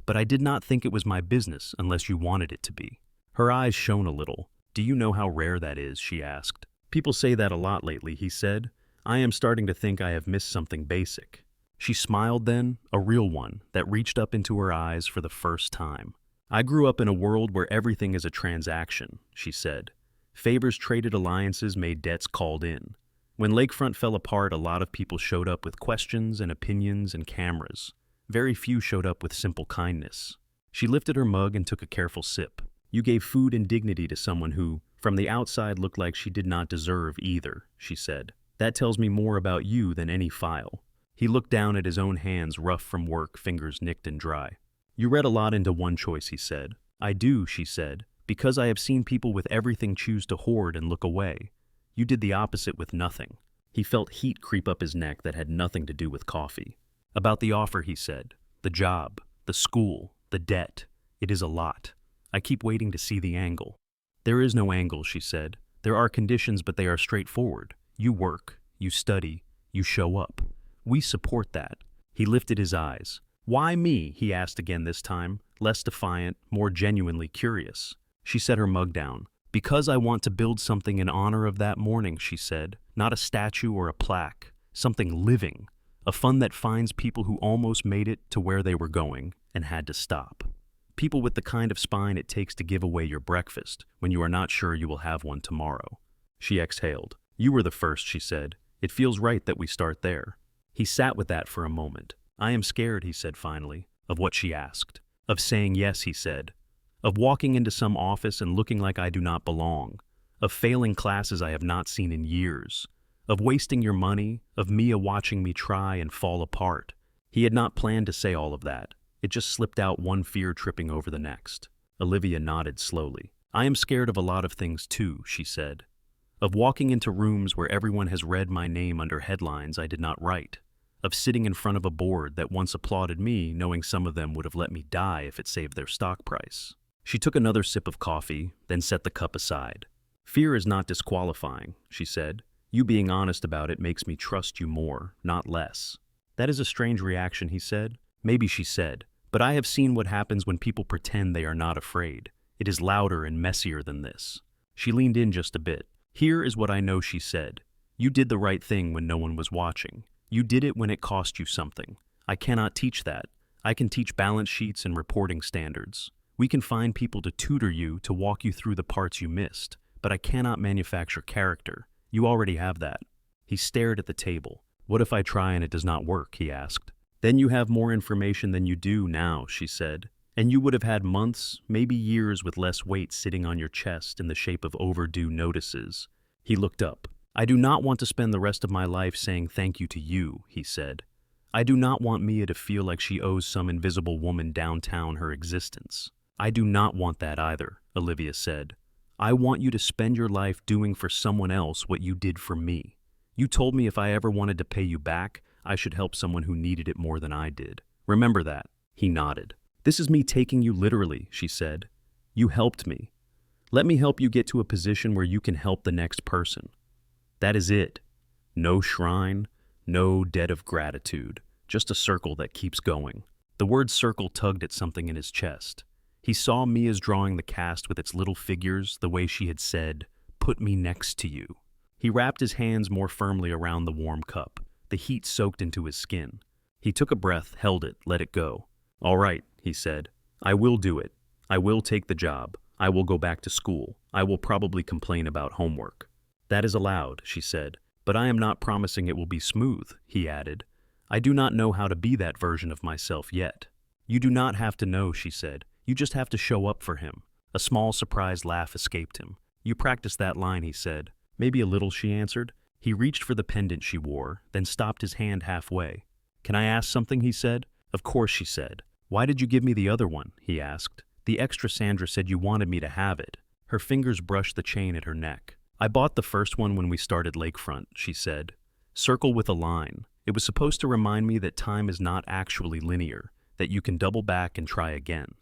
But I did not think it was my business unless you wanted it to be. Her eyes shone a little. Do you know how rare that is? She asked. People say that a lot lately, he said. I am starting to think I have missed something basic. She smiled then, a real one, that reached up into her eyes for the first time. I grew up in a world where everything is a transaction, she said. Favors traded, alliances made, debts called in. When Lakefront fell apart, a lot of people showed up with questions and opinions and cameras. Very few showed up with simple kindness. She lifted her mug and took a careful sip. You gave food and dignity to someone who, from the outside, looked like she did not deserve either, she said. That tells me more about you than any file. He looked down at his own hands, rough from work, fingers nicked and dry. You read a lot into one choice, he said. I do, she said, because I have seen people with everything choose to hoard and look away. You did the opposite with nothing. He felt heat creep up his neck that had nothing to do with coffee. About the offer, he said. The job, the school, the debt. It is a lot. I keep waiting to see the angle. There is no angle, she said. There are conditions, but they are straightforward. You work, you study, you show up. We support that. He lifted his eyes. Why me? He asked again this time, less defiant, more genuinely curious. She set her mug down. Because I want to build something in honor of that morning, she said. Not a statue or a plaque. Something living. A fund that finds people who almost made it to where they were going and had to stop. People with the kind of spine it takes to give away your breakfast when you are not sure you will have one tomorrow. She exhaled. You were the first, she said. It feels right that we start there. He sat with that for a moment. I am scared, he said finally, of what she asked. Of saying yes, he said. Of walking into some office and looking like I do not belong. Of failing classes I have not seen in years. Of wasting your money, of Mia watching me try and fall apart. He had not planned to say all of that. It just slipped out, one fear tripping over the next. Olivia nodded slowly. I am scared of a lot of things too, she said. Of walking into rooms where everyone has read my name under headlines I did not write. Of sitting in front of a board that once applauded me, knowing some of them would have let me die if it saved their stock price. She took another sip of coffee, then set the cup aside. Fear is not disqualifying, she said. You being honest about it makes me trust you more, not less. That is a strange reaction, he said. Maybe, she said, but I have seen what happens when people pretend they are not afraid. It is louder and messier than this. She leaned in just a bit. Here is what I know, she said. You did the right thing when no one was watching. You did it when it cost you something. I cannot teach that. I can teach balance sheets and reporting standards. We can find people to tutor you, to walk you through the parts you missed, but I cannot manufacture character. You already have that. He stared at the table. What if I try and it does not work, he asked. Then you have more information than you do now, she said. And you would have had months, maybe years with less weight sitting on your chest in the shape of overdue notices. He looked up. I do not want to spend the rest of my life saying thank you to you, he said. I do not want Mia to feel like she owes some invisible woman downtown her existence. I do not want that either, Olivia said. I want you to spend your life doing for someone else what you did for me. You told me if I ever wanted to pay you back, I should help someone who needed it more than I did. Remember that. He nodded. This is me taking you literally, she said. You helped me. Let me help you get to a position where you can help the next person. That is it. No shrine, no debt of gratitude, just a circle that keeps going. The word circle tugged at something in his chest. He saw Mia's drawing the cast with its little figures, the way she had said, "Put me next to you." He wrapped his hands more firmly around the warm cup. The heat soaked into his skin. He took a breath, held it, let it go. All right, he said. I will do it. I will take the job. I will go back to school. I will probably complain about homework. That is allowed, she said. But I am not promising it will be smooth, he added. I do not know how to be that version of myself yet. You do not have to know, she said. You just have to show up for him. A small, surprised laugh escaped him. You practiced that line, he said. Maybe a little, she answered. He reached for the pendant she wore, then stopped his hand halfway. Can I ask something, he said. Of course, she said. Why did you give me the other one, he asked. The extra Sandra said you wanted me to have it. Her fingers brushed the chain at her neck. I bought the first one when we started Lakefront, she said. Circle with a line. It was supposed to remind me that time is not actually linear, that you can double back and try again.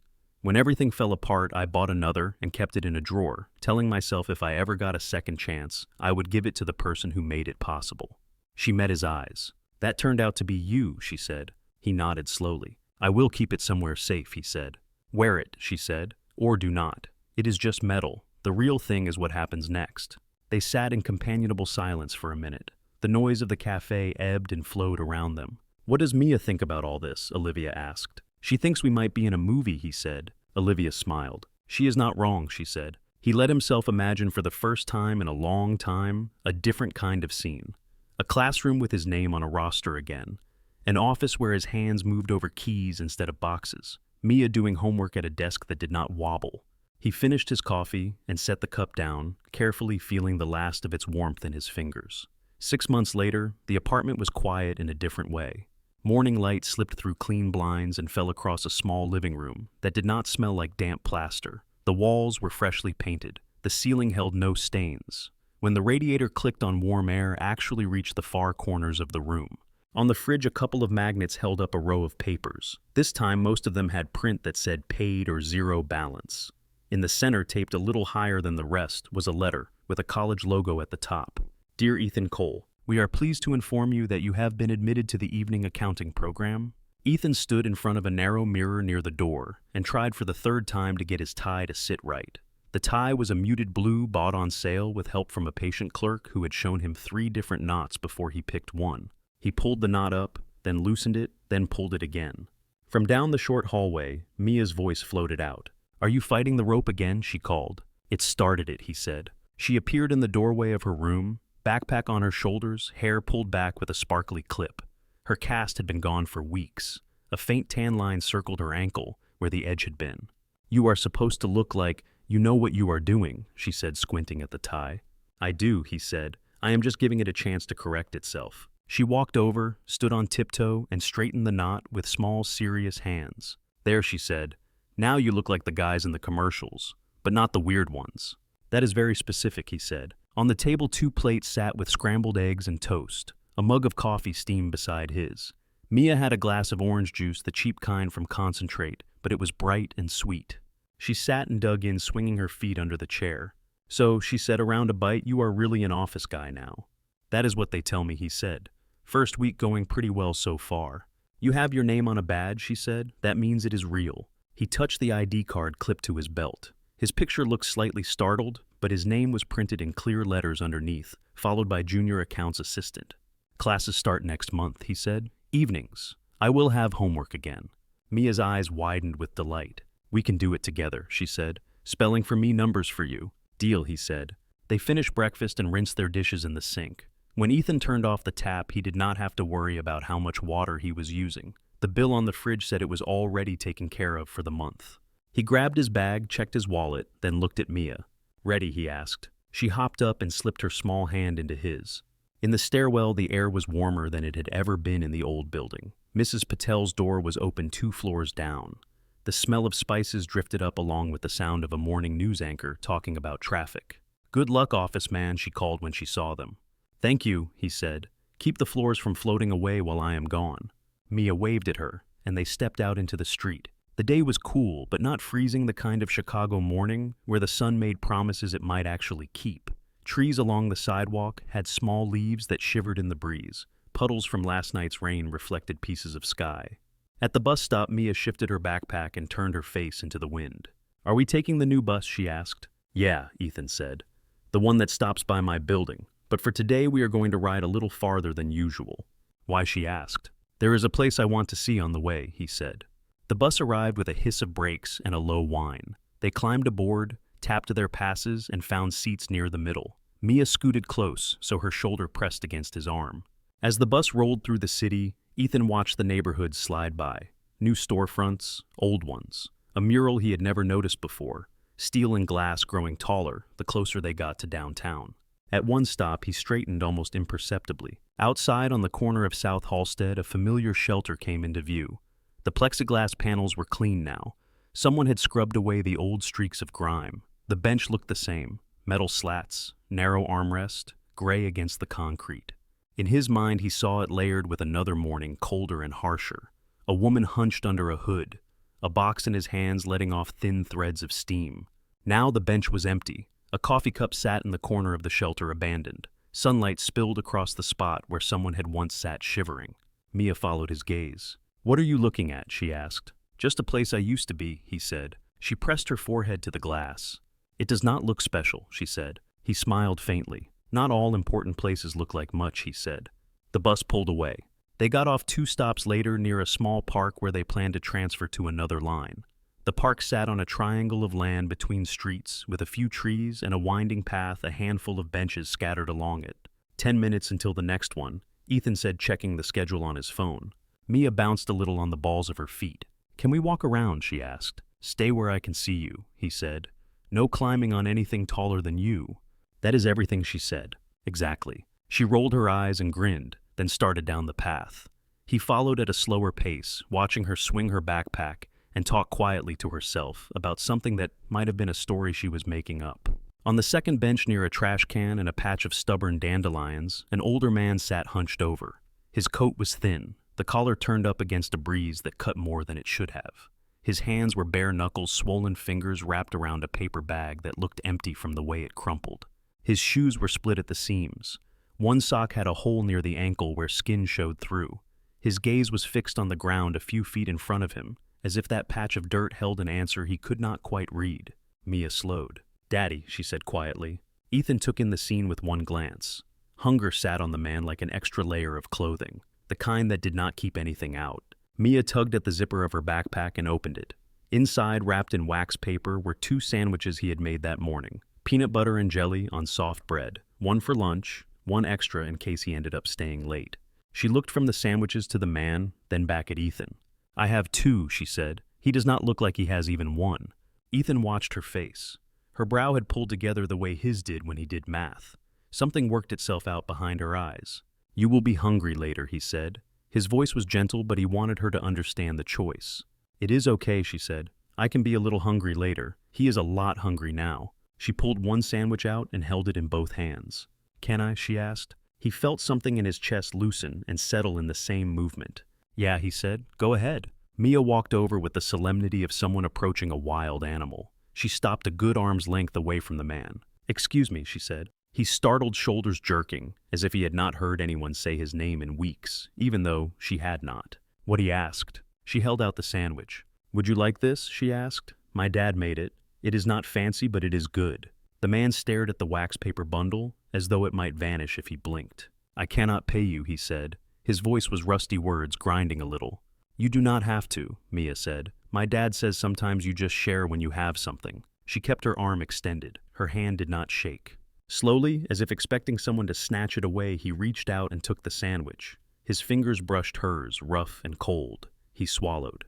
When everything fell apart, I bought another and kept it in a drawer, telling myself if I ever got a second chance, I would give it to the person who made it possible. She met his eyes. That turned out to be you, she said. He nodded slowly. I will keep it somewhere safe, he said. Wear it, she said, or do not. It is just metal. The real thing is what happens next. They sat in companionable silence for a minute. The noise of the cafe ebbed and flowed around them. What does Mia think about all this? Olivia asked. She thinks we might be in a movie, he said. Olivia smiled. She is not wrong, she said. He let himself imagine for the first time in a long time a different kind of scene. A classroom with his name on a roster again. An office where his hands moved over keys instead of boxes. Mia doing homework at a desk that did not wobble. He finished his coffee and set the cup down, carefully feeling the last of its warmth in his fingers. 6 months later, the apartment was quiet in a different way. Morning light slipped through clean blinds and fell across a small living room that did not smell like damp plaster. The walls were freshly painted. The ceiling held no stains. When the radiator clicked on warm air, actually reached the far corners of the room. On the fridge, a couple of magnets held up a row of papers. This time, most of them had print that said paid or zero balance. In the center, taped a little higher than the rest, was a letter with a college logo at the top. Dear Ethan Cole, we are pleased to inform you that you have been admitted to the evening accounting program. Ethan stood in front of a narrow mirror near the door and tried for the third time to get his tie to sit right. The tie was a muted blue bought on sale with help from a patient clerk who had shown him 3 different knots before he picked one. He pulled the knot up, then loosened it, then pulled it again. From down the short hallway, Mia's voice floated out. Are you fighting the rope again? She called. It started it, he said. She appeared in the doorway of her room, backpack on her shoulders, hair pulled back with a sparkly clip. Her cast had been gone for weeks. A faint tan line circled her ankle, where the edge had been. You are supposed to look like you know what you are doing, she said, squinting at the tie. I do, he said. I am just giving it a chance to correct itself. She walked over, stood on tiptoe, and straightened the knot with small, serious hands. There, she said. Now you look like the guys in the commercials, but not the weird ones. That is very specific, he said. On the table, 2 plates sat with scrambled eggs and toast. A mug of coffee steamed beside his. Mia had a glass of orange juice, the cheap kind from Concentrate, but it was bright and sweet. She sat and dug in, swinging her feet under the chair. So, she said around a bite, you are really an office guy now. That is what they tell me, he said. First week going pretty well so far. You have your name on a badge, she said. That means it is real. He touched the ID card clipped to his belt. His picture looked slightly startled, but his name was printed in clear letters underneath, followed by Junior Accounts Assistant. Classes start next month, he said. Evenings. I will have homework again. Mia's eyes widened with delight. We can do it together, she said. Spelling for me, numbers for you. Deal, he said. They finished breakfast and rinsed their dishes in the sink. When Ethan turned off the tap, he did not have to worry about how much water he was using. The bill on the fridge said it was already taken care of for the month. He grabbed his bag, checked his wallet, then looked at Mia. Ready, he asked. She hopped up and slipped her small hand into his. In the stairwell, the air was warmer than it had ever been in the old building. Mrs. Patel's door was open 2 floors down. The smell of spices drifted up along with the sound of a morning news anchor talking about traffic. Good luck, office man, she called when she saw them. Thank you, he said. Keep the floors from floating away while I am gone. Mia waved at her, and they stepped out into the street. The day was cool, but not freezing, the kind of Chicago morning where the sun made promises it might actually keep. Trees along the sidewalk had small leaves that shivered in the breeze. Puddles from last night's rain reflected pieces of sky. At the bus stop, Mia shifted her backpack and turned her face into the wind. Are we taking the new bus? She asked. Yeah, Ethan said. The one that stops by my building. But for today, we are going to ride a little farther than usual. Why? She asked. There is a place I want to see on the way, he said. The bus arrived with a hiss of brakes and a low whine. They climbed aboard, tapped their passes, and found seats near the middle. Mia scooted close, so her shoulder pressed against his arm. As the bus rolled through the city, Ethan watched the neighborhoods slide by. New storefronts, old ones. A mural he had never noticed before. Steel and glass growing taller the closer they got to downtown. At one stop, he straightened almost imperceptibly. Outside on the corner of South Halsted, a familiar shelter came into view. The plexiglass panels were clean now. Someone had scrubbed away the old streaks of grime. The bench looked the same. Metal slats, narrow armrest, gray against the concrete. In his mind, he saw it layered with another morning, colder and harsher. A woman hunched under a hood, a box in his hands letting off thin threads of steam. Now the bench was empty. A coffee cup sat in the corner of the shelter, abandoned. Sunlight spilled across the spot where someone had once sat shivering. Mia followed his gaze. "What are you looking at?" she asked. "Just a place I used to be," he said. She pressed her forehead to the glass. "It does not look special," she said. He smiled faintly. "Not all important places look like much," he said. The bus pulled away. They got off 2 stops later near a small park where they planned to transfer to another line. The park sat on a triangle of land between streets, with a few trees and a winding path, a handful of benches scattered along it. 10 minutes until the next one, Ethan said, checking the schedule on his phone. Mia bounced a little on the balls of her feet. "Can we walk around?" she asked. "Stay where I can see you," he said. "No climbing on anything taller than you." "That is everything," she said. "Exactly." She rolled her eyes and grinned, then started down the path. He followed at a slower pace, watching her swing her backpack and talk quietly to herself about something that might have been a story she was making up. On the second bench near a trash can and a patch of stubborn dandelions, an older man sat hunched over. His coat was thin, the collar turned up against a breeze that cut more than it should have. His hands were bare knuckles, swollen fingers wrapped around a paper bag that looked empty from the way it crumpled. His shoes were split at the seams. One sock had a hole near the ankle where skin showed through. His gaze was fixed on the ground a few feet in front of him, as if that patch of dirt held an answer he could not quite read. Mia slowed. "Daddy," she said quietly. Ethan took in the scene with one glance. Hunger sat on the man like an extra layer of clothing, the kind that did not keep anything out. Mia tugged at the zipper of her backpack and opened it. Inside, wrapped in wax paper, were 2 sandwiches he had made that morning. Peanut butter and jelly on soft bread, one for lunch, one extra in case he ended up staying late. She looked from the sandwiches to the man, then back at Ethan. "I have 2, she said. "He does not look like he has even 1. Ethan watched her face. Her brow had pulled together the way his did when he did math. Something worked itself out behind her eyes. "You will be hungry later," he said. His voice was gentle, but he wanted her to understand the choice. "It is okay," she said. "I can be a little hungry later. He is a lot hungry now." She pulled one sandwich out and held it in both hands. "Can I?" she asked. He felt something in his chest loosen and settle in the same movement. "Yeah," he said. "Go ahead." Mia walked over with the solemnity of someone approaching a wild animal. She stopped a good arm's length away from the man. "Excuse me," she said. He startled, shoulders jerking, as if he had not heard anyone say his name in weeks, even though she had not. What he asked. She held out the sandwich. "Would you like this?" she asked. "My dad made it. It is not fancy, but it is good." The man stared at the wax paper bundle, as though it might vanish if he blinked. "I cannot pay you," he said. His voice was rusty words, grinding a little. "You do not have to," Mia said. "My dad says sometimes you just share when you have something." She kept her arm extended. Her hand did not shake. Slowly, as if expecting someone to snatch it away, he reached out and took the sandwich. His fingers brushed hers, rough and cold. He swallowed.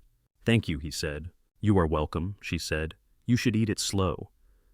"Thank you," he said. "You are welcome," she said. "You should eat it slow.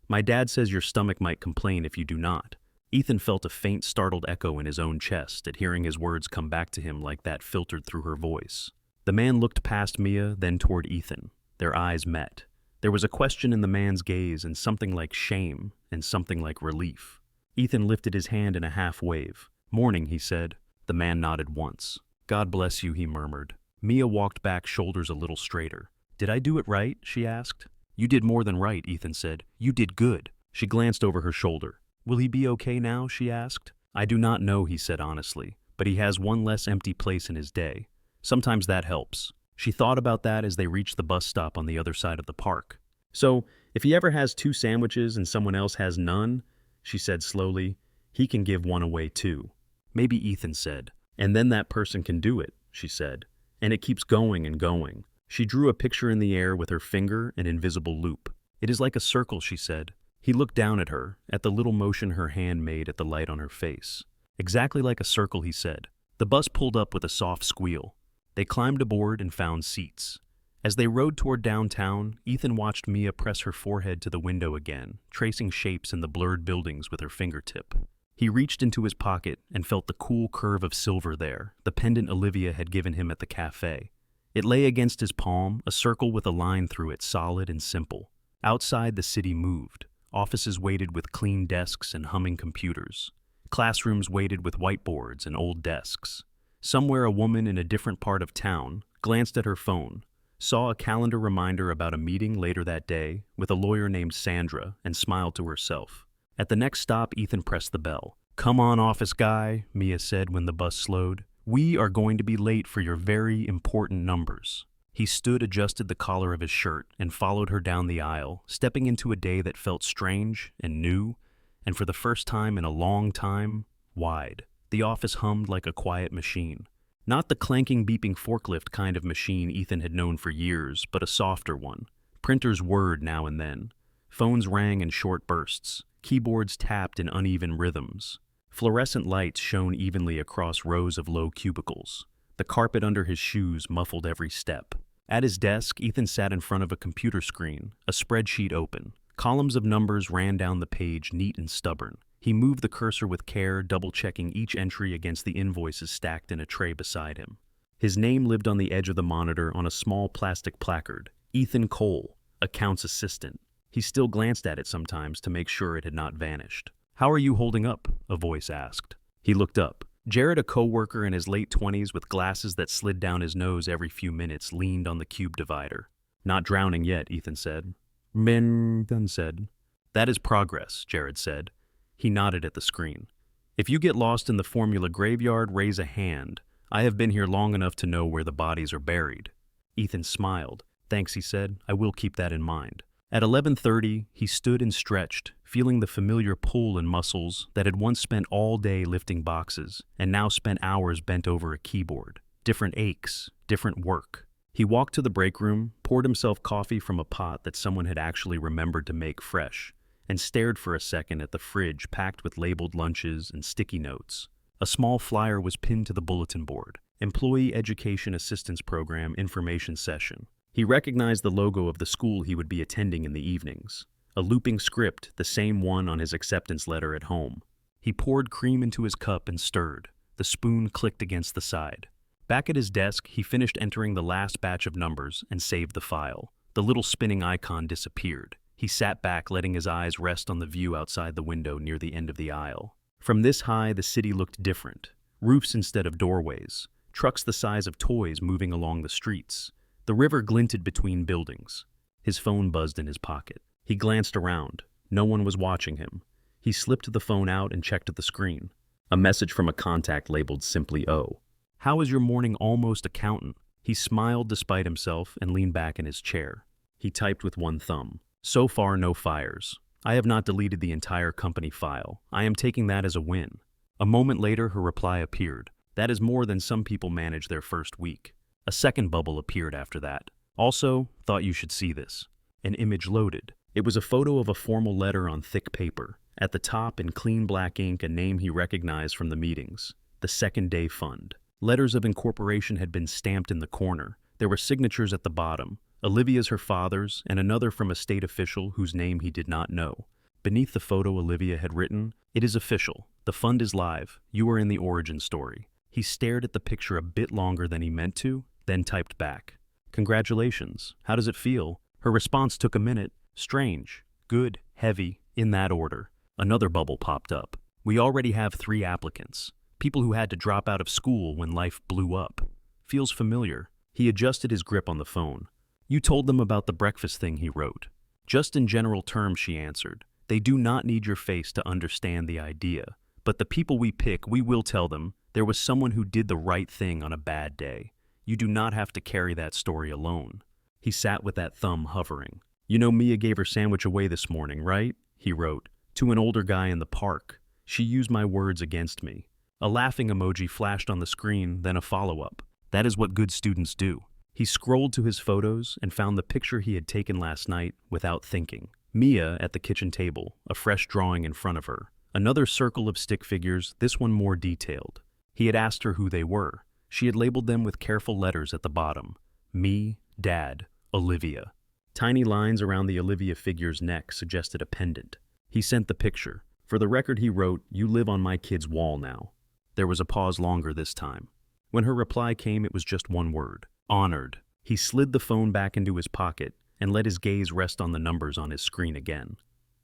My dad says your stomach might complain if you do not." Ethan felt a faint, startled echo in his own chest at hearing his words come back to him like that filtered through her voice. The man looked past Mia, then toward Ethan. Their eyes met. There was a question in the man's gaze and something like shame and something like relief. Ethan lifted his hand in a half wave. "Morning," he said. The man nodded once. "God bless you," he murmured. Mia walked back, shoulders a little straighter. "Did I do it right?" she asked. "You did more than right," Ethan said. "You did good." She glanced over her shoulder. "Will he be okay now?" she asked. "I do not know," he said honestly, "but he has one less empty place in his day. Sometimes that helps." She thought about that as they reached the bus stop on the other side of the park. "So, if he ever has 2 sandwiches and someone else has none," she said slowly, "he can give one away too." Maybe, Ethan said. "And then that person can do it," she said. "And it keeps going and going." She drew a picture in the air with her finger, an invisible loop. "It is like a circle," she said. He looked down at her, at the little motion her hand made at the light on her face. "Exactly like a circle," he said. The bus pulled up with a soft squeal. They climbed aboard and found seats. As they rode toward downtown, Ethan watched Mia press her forehead to the window again, tracing shapes in the blurred buildings with her fingertip. He reached into his pocket and felt the cool curve of silver there, the pendant Olivia had given him at the cafe. It lay against his palm, a circle with a line through it, solid and simple. Outside, the city moved. Offices waited with clean desks and humming computers. Classrooms waited with whiteboards and old desks. Somewhere a woman in a different part of town glanced at her phone, saw a calendar reminder about a meeting later that day with a lawyer named Sandra, and smiled to herself. At the next stop, Ethan pressed the bell. "Come on, office guy," Mia said when the bus slowed. "We are going to be late for your very important numbers." He stood, adjusted the collar of his shirt, and followed her down the aisle, stepping into a day that felt strange and new, and for the first time in a long time, wide. The office hummed like a quiet machine. Not the clanking, beeping forklift kind of machine Ethan had known for years, but a softer one. Printers whirred now and then. Phones rang in short bursts. Keyboards tapped in uneven rhythms. Fluorescent lights shone evenly across rows of low cubicles. The carpet under his shoes muffled every step. At his desk, Ethan sat in front of a computer screen, a spreadsheet open. Columns of numbers ran down the page, neat and stubborn. He moved the cursor with care, double-checking each entry against the invoices stacked in a tray beside him. His name lived on the edge of the monitor on a small plastic placard. Ethan Cole, accounts assistant. He still glanced at it sometimes to make sure it had not vanished. "How are you holding up?" a voice asked. He looked up. Jared, a co-worker in his late 20s with glasses that slid down his nose every few minutes, leaned on the cube divider. "Not drowning yet," Ethan said. Ethan said. "That is progress," Jared said. He nodded at the screen. "If you get lost in the formula graveyard, raise a hand. I have been here long enough to know where the bodies are buried." Ethan smiled. "Thanks," he said. "I will keep that in mind." At 11:30, he stood and stretched, feeling the familiar pull in muscles that had once spent all day lifting boxes and now spent hours bent over a keyboard. Different aches, different work. He walked to the break room, poured himself coffee from a pot that someone had actually remembered to make fresh, and stared for a second at the fridge packed with labeled lunches and sticky notes. A small flyer was pinned to the bulletin board. Employee Education Assistance Program Information Session. He recognized the logo of the school he would be attending in the evenings. A looping script, the same one on his acceptance letter at home. He poured cream into his cup and stirred. The spoon clicked against the side. Back at his desk, he finished entering the last batch of numbers and saved the file. The little spinning icon disappeared. He sat back, letting his eyes rest on the view outside the window near the end of the aisle. From this high, the city looked different. Roofs instead of doorways. Trucks the size of toys moving along the streets. The river glinted between buildings. His phone buzzed in his pocket. He glanced around. No one was watching him. He slipped the phone out and checked at the screen. A message from a contact labeled simply O. "How is your morning, almost accountant?" He smiled despite himself and leaned back in his chair. He typed with one thumb. "So far, no fires. I have not deleted the entire company file. I am taking that as a win." A moment later, her reply appeared. "That is more than some people manage their first week." A second bubble appeared after that. "Also, thought you should see this." An image loaded. It was a photo of a formal letter on thick paper. At the top, in clean black ink, a name he recognized from the meetings. The Second Day Fund. Letters of incorporation had been stamped in the corner. There were signatures at the bottom. Olivia's, her father's, and another from a state official whose name he did not know. Beneath the photo, Olivia had written, "It is official. The fund is live. You are in the origin story." He stared at the picture a bit longer than he meant to, then typed back. "Congratulations. How does it feel?" Her response took a minute. "Strange, good, heavy, in that order." Another bubble popped up. "We already have 3 applicants. People who had to drop out of school when life blew up. Feels familiar." He adjusted his grip on the phone. "You told them about the breakfast thing," he wrote. "Just in general terms," she answered. "They do not need your face to understand the idea. But the people we pick, we will tell them there was someone who did the right thing on a bad day. You do not have to carry that story alone." He sat with that thumb hovering. "You know Mia gave her sandwich away this morning, right?" he wrote. "To an older guy in the park. She used my words against me." A laughing emoji flashed on the screen, then a follow-up. "That is what good students do." He scrolled to his photos and found the picture he had taken last night without thinking. Mia at the kitchen table, a fresh drawing in front of her. Another circle of stick figures, this one more detailed. He had asked her who they were. She had labeled them with careful letters at the bottom. Me, Dad, Olivia. Tiny lines around the Olivia figure's neck suggested a pendant. He sent the picture. For the record, he wrote, "You live on my kid's wall now." There was a pause longer this time. When her reply came, it was just one word. Honored. He slid the phone back into his pocket and let his gaze rest on the numbers on his screen again.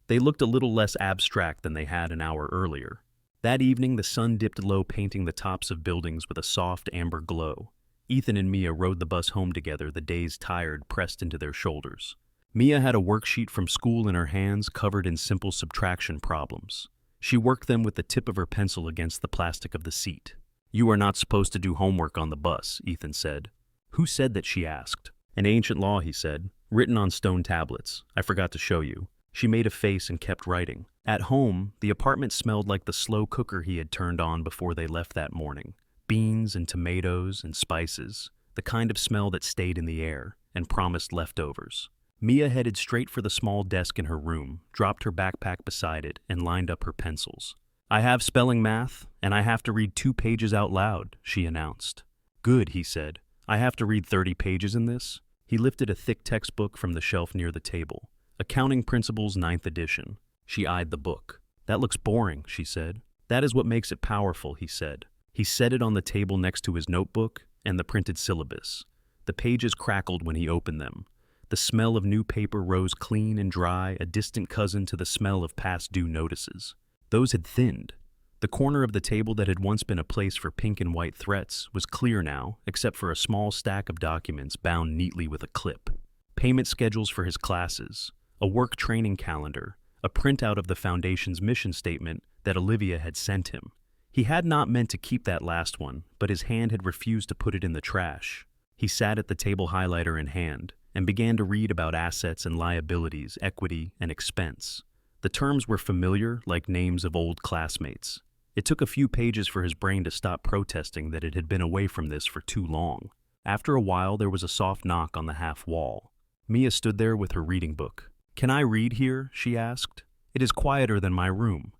They looked a little less abstract than they had an hour earlier. That evening, the sun dipped low, painting the tops of buildings with a soft amber glow. Ethan and Mia rode the bus home together, the days tired pressed into their shoulders. Mia had a worksheet from school in her hands, covered in simple subtraction problems. She worked them with the tip of her pencil against the plastic of the seat. "You are not supposed to do homework on the bus," Ethan said. "Who said that?" she asked. "An ancient law," he said, "written on stone tablets. I forgot to show you." She made a face and kept writing. At home, the apartment smelled like the slow cooker he had turned on before they left that morning. Beans and tomatoes and spices, the kind of smell that stayed in the air and promised leftovers. Mia headed straight for the small desk in her room, dropped her backpack beside it, and lined up her pencils. "I have spelling math, and I have to read 2 pages out loud," she announced. "Good," he said. "I have to read 30 pages in this?" He lifted a thick textbook from the shelf near the table. Accounting Principles 9th edition. She eyed the book. "That looks boring," she said. "That is what makes it powerful," he said. He set it on the table next to his notebook and the printed syllabus. The pages crackled when he opened them. The smell of new paper rose clean and dry, a distant cousin to the smell of past due notices. Those had thinned. The corner of the table that had once been a place for pink and white threats was clear now, except for a small stack of documents bound neatly with a clip. Payment schedules for his classes, a work training calendar, a printout of the Foundation's mission statement that Olivia had sent him. He had not meant to keep that last one, but his hand had refused to put it in the trash. He sat at the table, highlighter in hand, and began to read about assets and liabilities, equity and expense. The terms were familiar, like names of old classmates. It took a few pages for his brain to stop protesting that it had been away from this for too long. After a while, there was a soft knock on the half wall. Mia stood there with her reading book. "Can I read here?" she asked. "It is quieter than my room.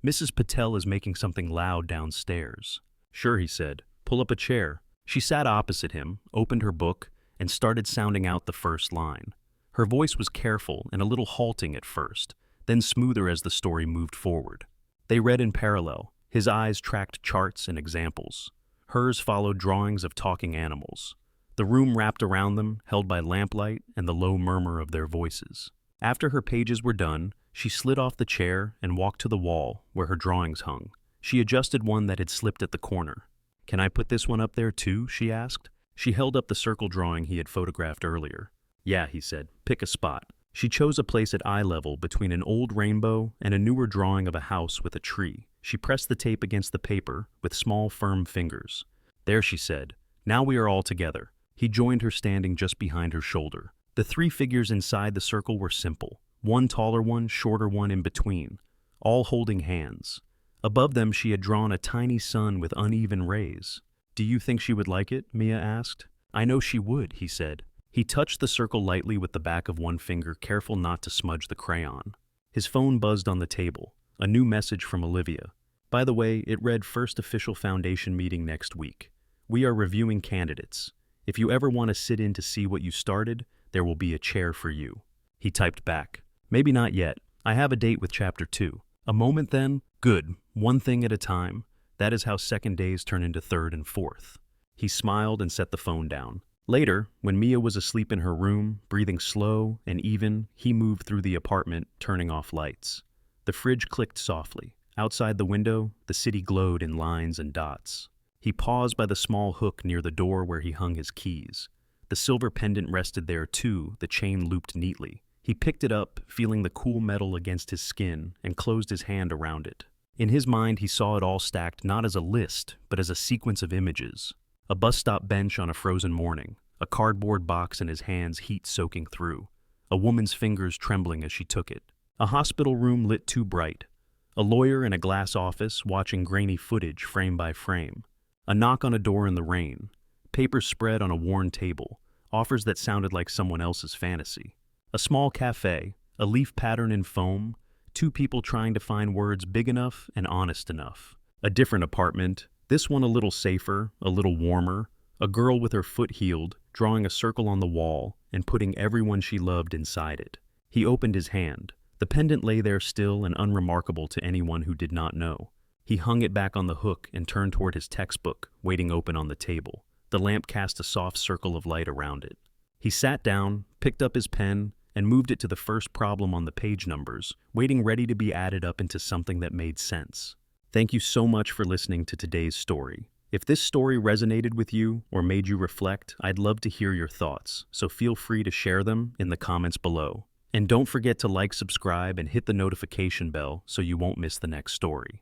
Mrs. Patel is making something loud downstairs." "Sure," he said. "Pull up a chair." She sat opposite him, opened her book, and started sounding out the first line. Her voice was careful and a little halting at first, then smoother as the story moved forward. They read in parallel. His eyes tracked charts and examples. Hers followed drawings of talking animals. The room wrapped around them, held by lamplight and the low murmur of their voices. After her pages were done, she slid off the chair and walked to the wall where her drawings hung. She adjusted one that had slipped at the corner. "Can I put this one up there too?" she asked. She held up the circle drawing he had photographed earlier. "Yeah," he said. "Pick a spot." She chose a place at eye level between an old rainbow and a newer drawing of a house with a tree. She pressed the tape against the paper with small, firm fingers. "There," she said. "Now we are all together." He joined her, standing just behind her shoulder. The 3 figures inside the circle were simple. One taller one, shorter one in between, all holding hands. Above them she had drawn a tiny sun with uneven rays. "Do you think she would like it?" Mia asked. "I know she would," he said. He touched the circle lightly with the back of one finger, careful not to smudge the crayon. His phone buzzed on the table. A new message from Olivia. By the way, it read, "First official Foundation meeting next week. We are reviewing candidates. If you ever want to sit in to see what you started, there will be a chair for you." He typed back. "Maybe not yet. I have a date with Chapter 2. A moment then? Good. One thing at a time. That is how second days turn into third and fourth." He smiled and set the phone down. Later, when Mia was asleep in her room, breathing slow and even, he moved through the apartment, turning off lights. The fridge clicked softly. Outside the window, the city glowed in lines and dots. He paused by the small hook near the door where he hung his keys. The silver pendant rested there too, the chain looped neatly. He picked it up, feeling the cool metal against his skin, and closed his hand around it. In his mind, he saw it all stacked not as a list, but as a sequence of images. A bus stop bench on a frozen morning, a cardboard box in his hands, heat soaking through, a woman's fingers trembling as she took it, a hospital room lit too bright, a lawyer in a glass office watching grainy footage frame by frame, a knock on a door in the rain, papers spread on a worn table, offers that sounded like someone else's fantasy, a small cafe, a leaf pattern in foam, 2 people trying to find words big enough and honest enough, a different apartment, this one a little safer, a little warmer, a girl with her foot healed, drawing a circle on the wall and putting everyone she loved inside it. He opened his hand. The pendant lay there still and unremarkable to anyone who did not know. He hung it back on the hook and turned toward his textbook, waiting open on the table. The lamp cast a soft circle of light around it. He sat down, picked up his pen, and moved it to the first problem on the page numbers, waiting ready to be added up into something that made sense. Thank you so much for listening to today's story. If this story resonated with you or made you reflect, I'd love to hear your thoughts, so feel free to share them in the comments below. And don't forget to like, subscribe, and hit the notification bell so you won't miss the next story.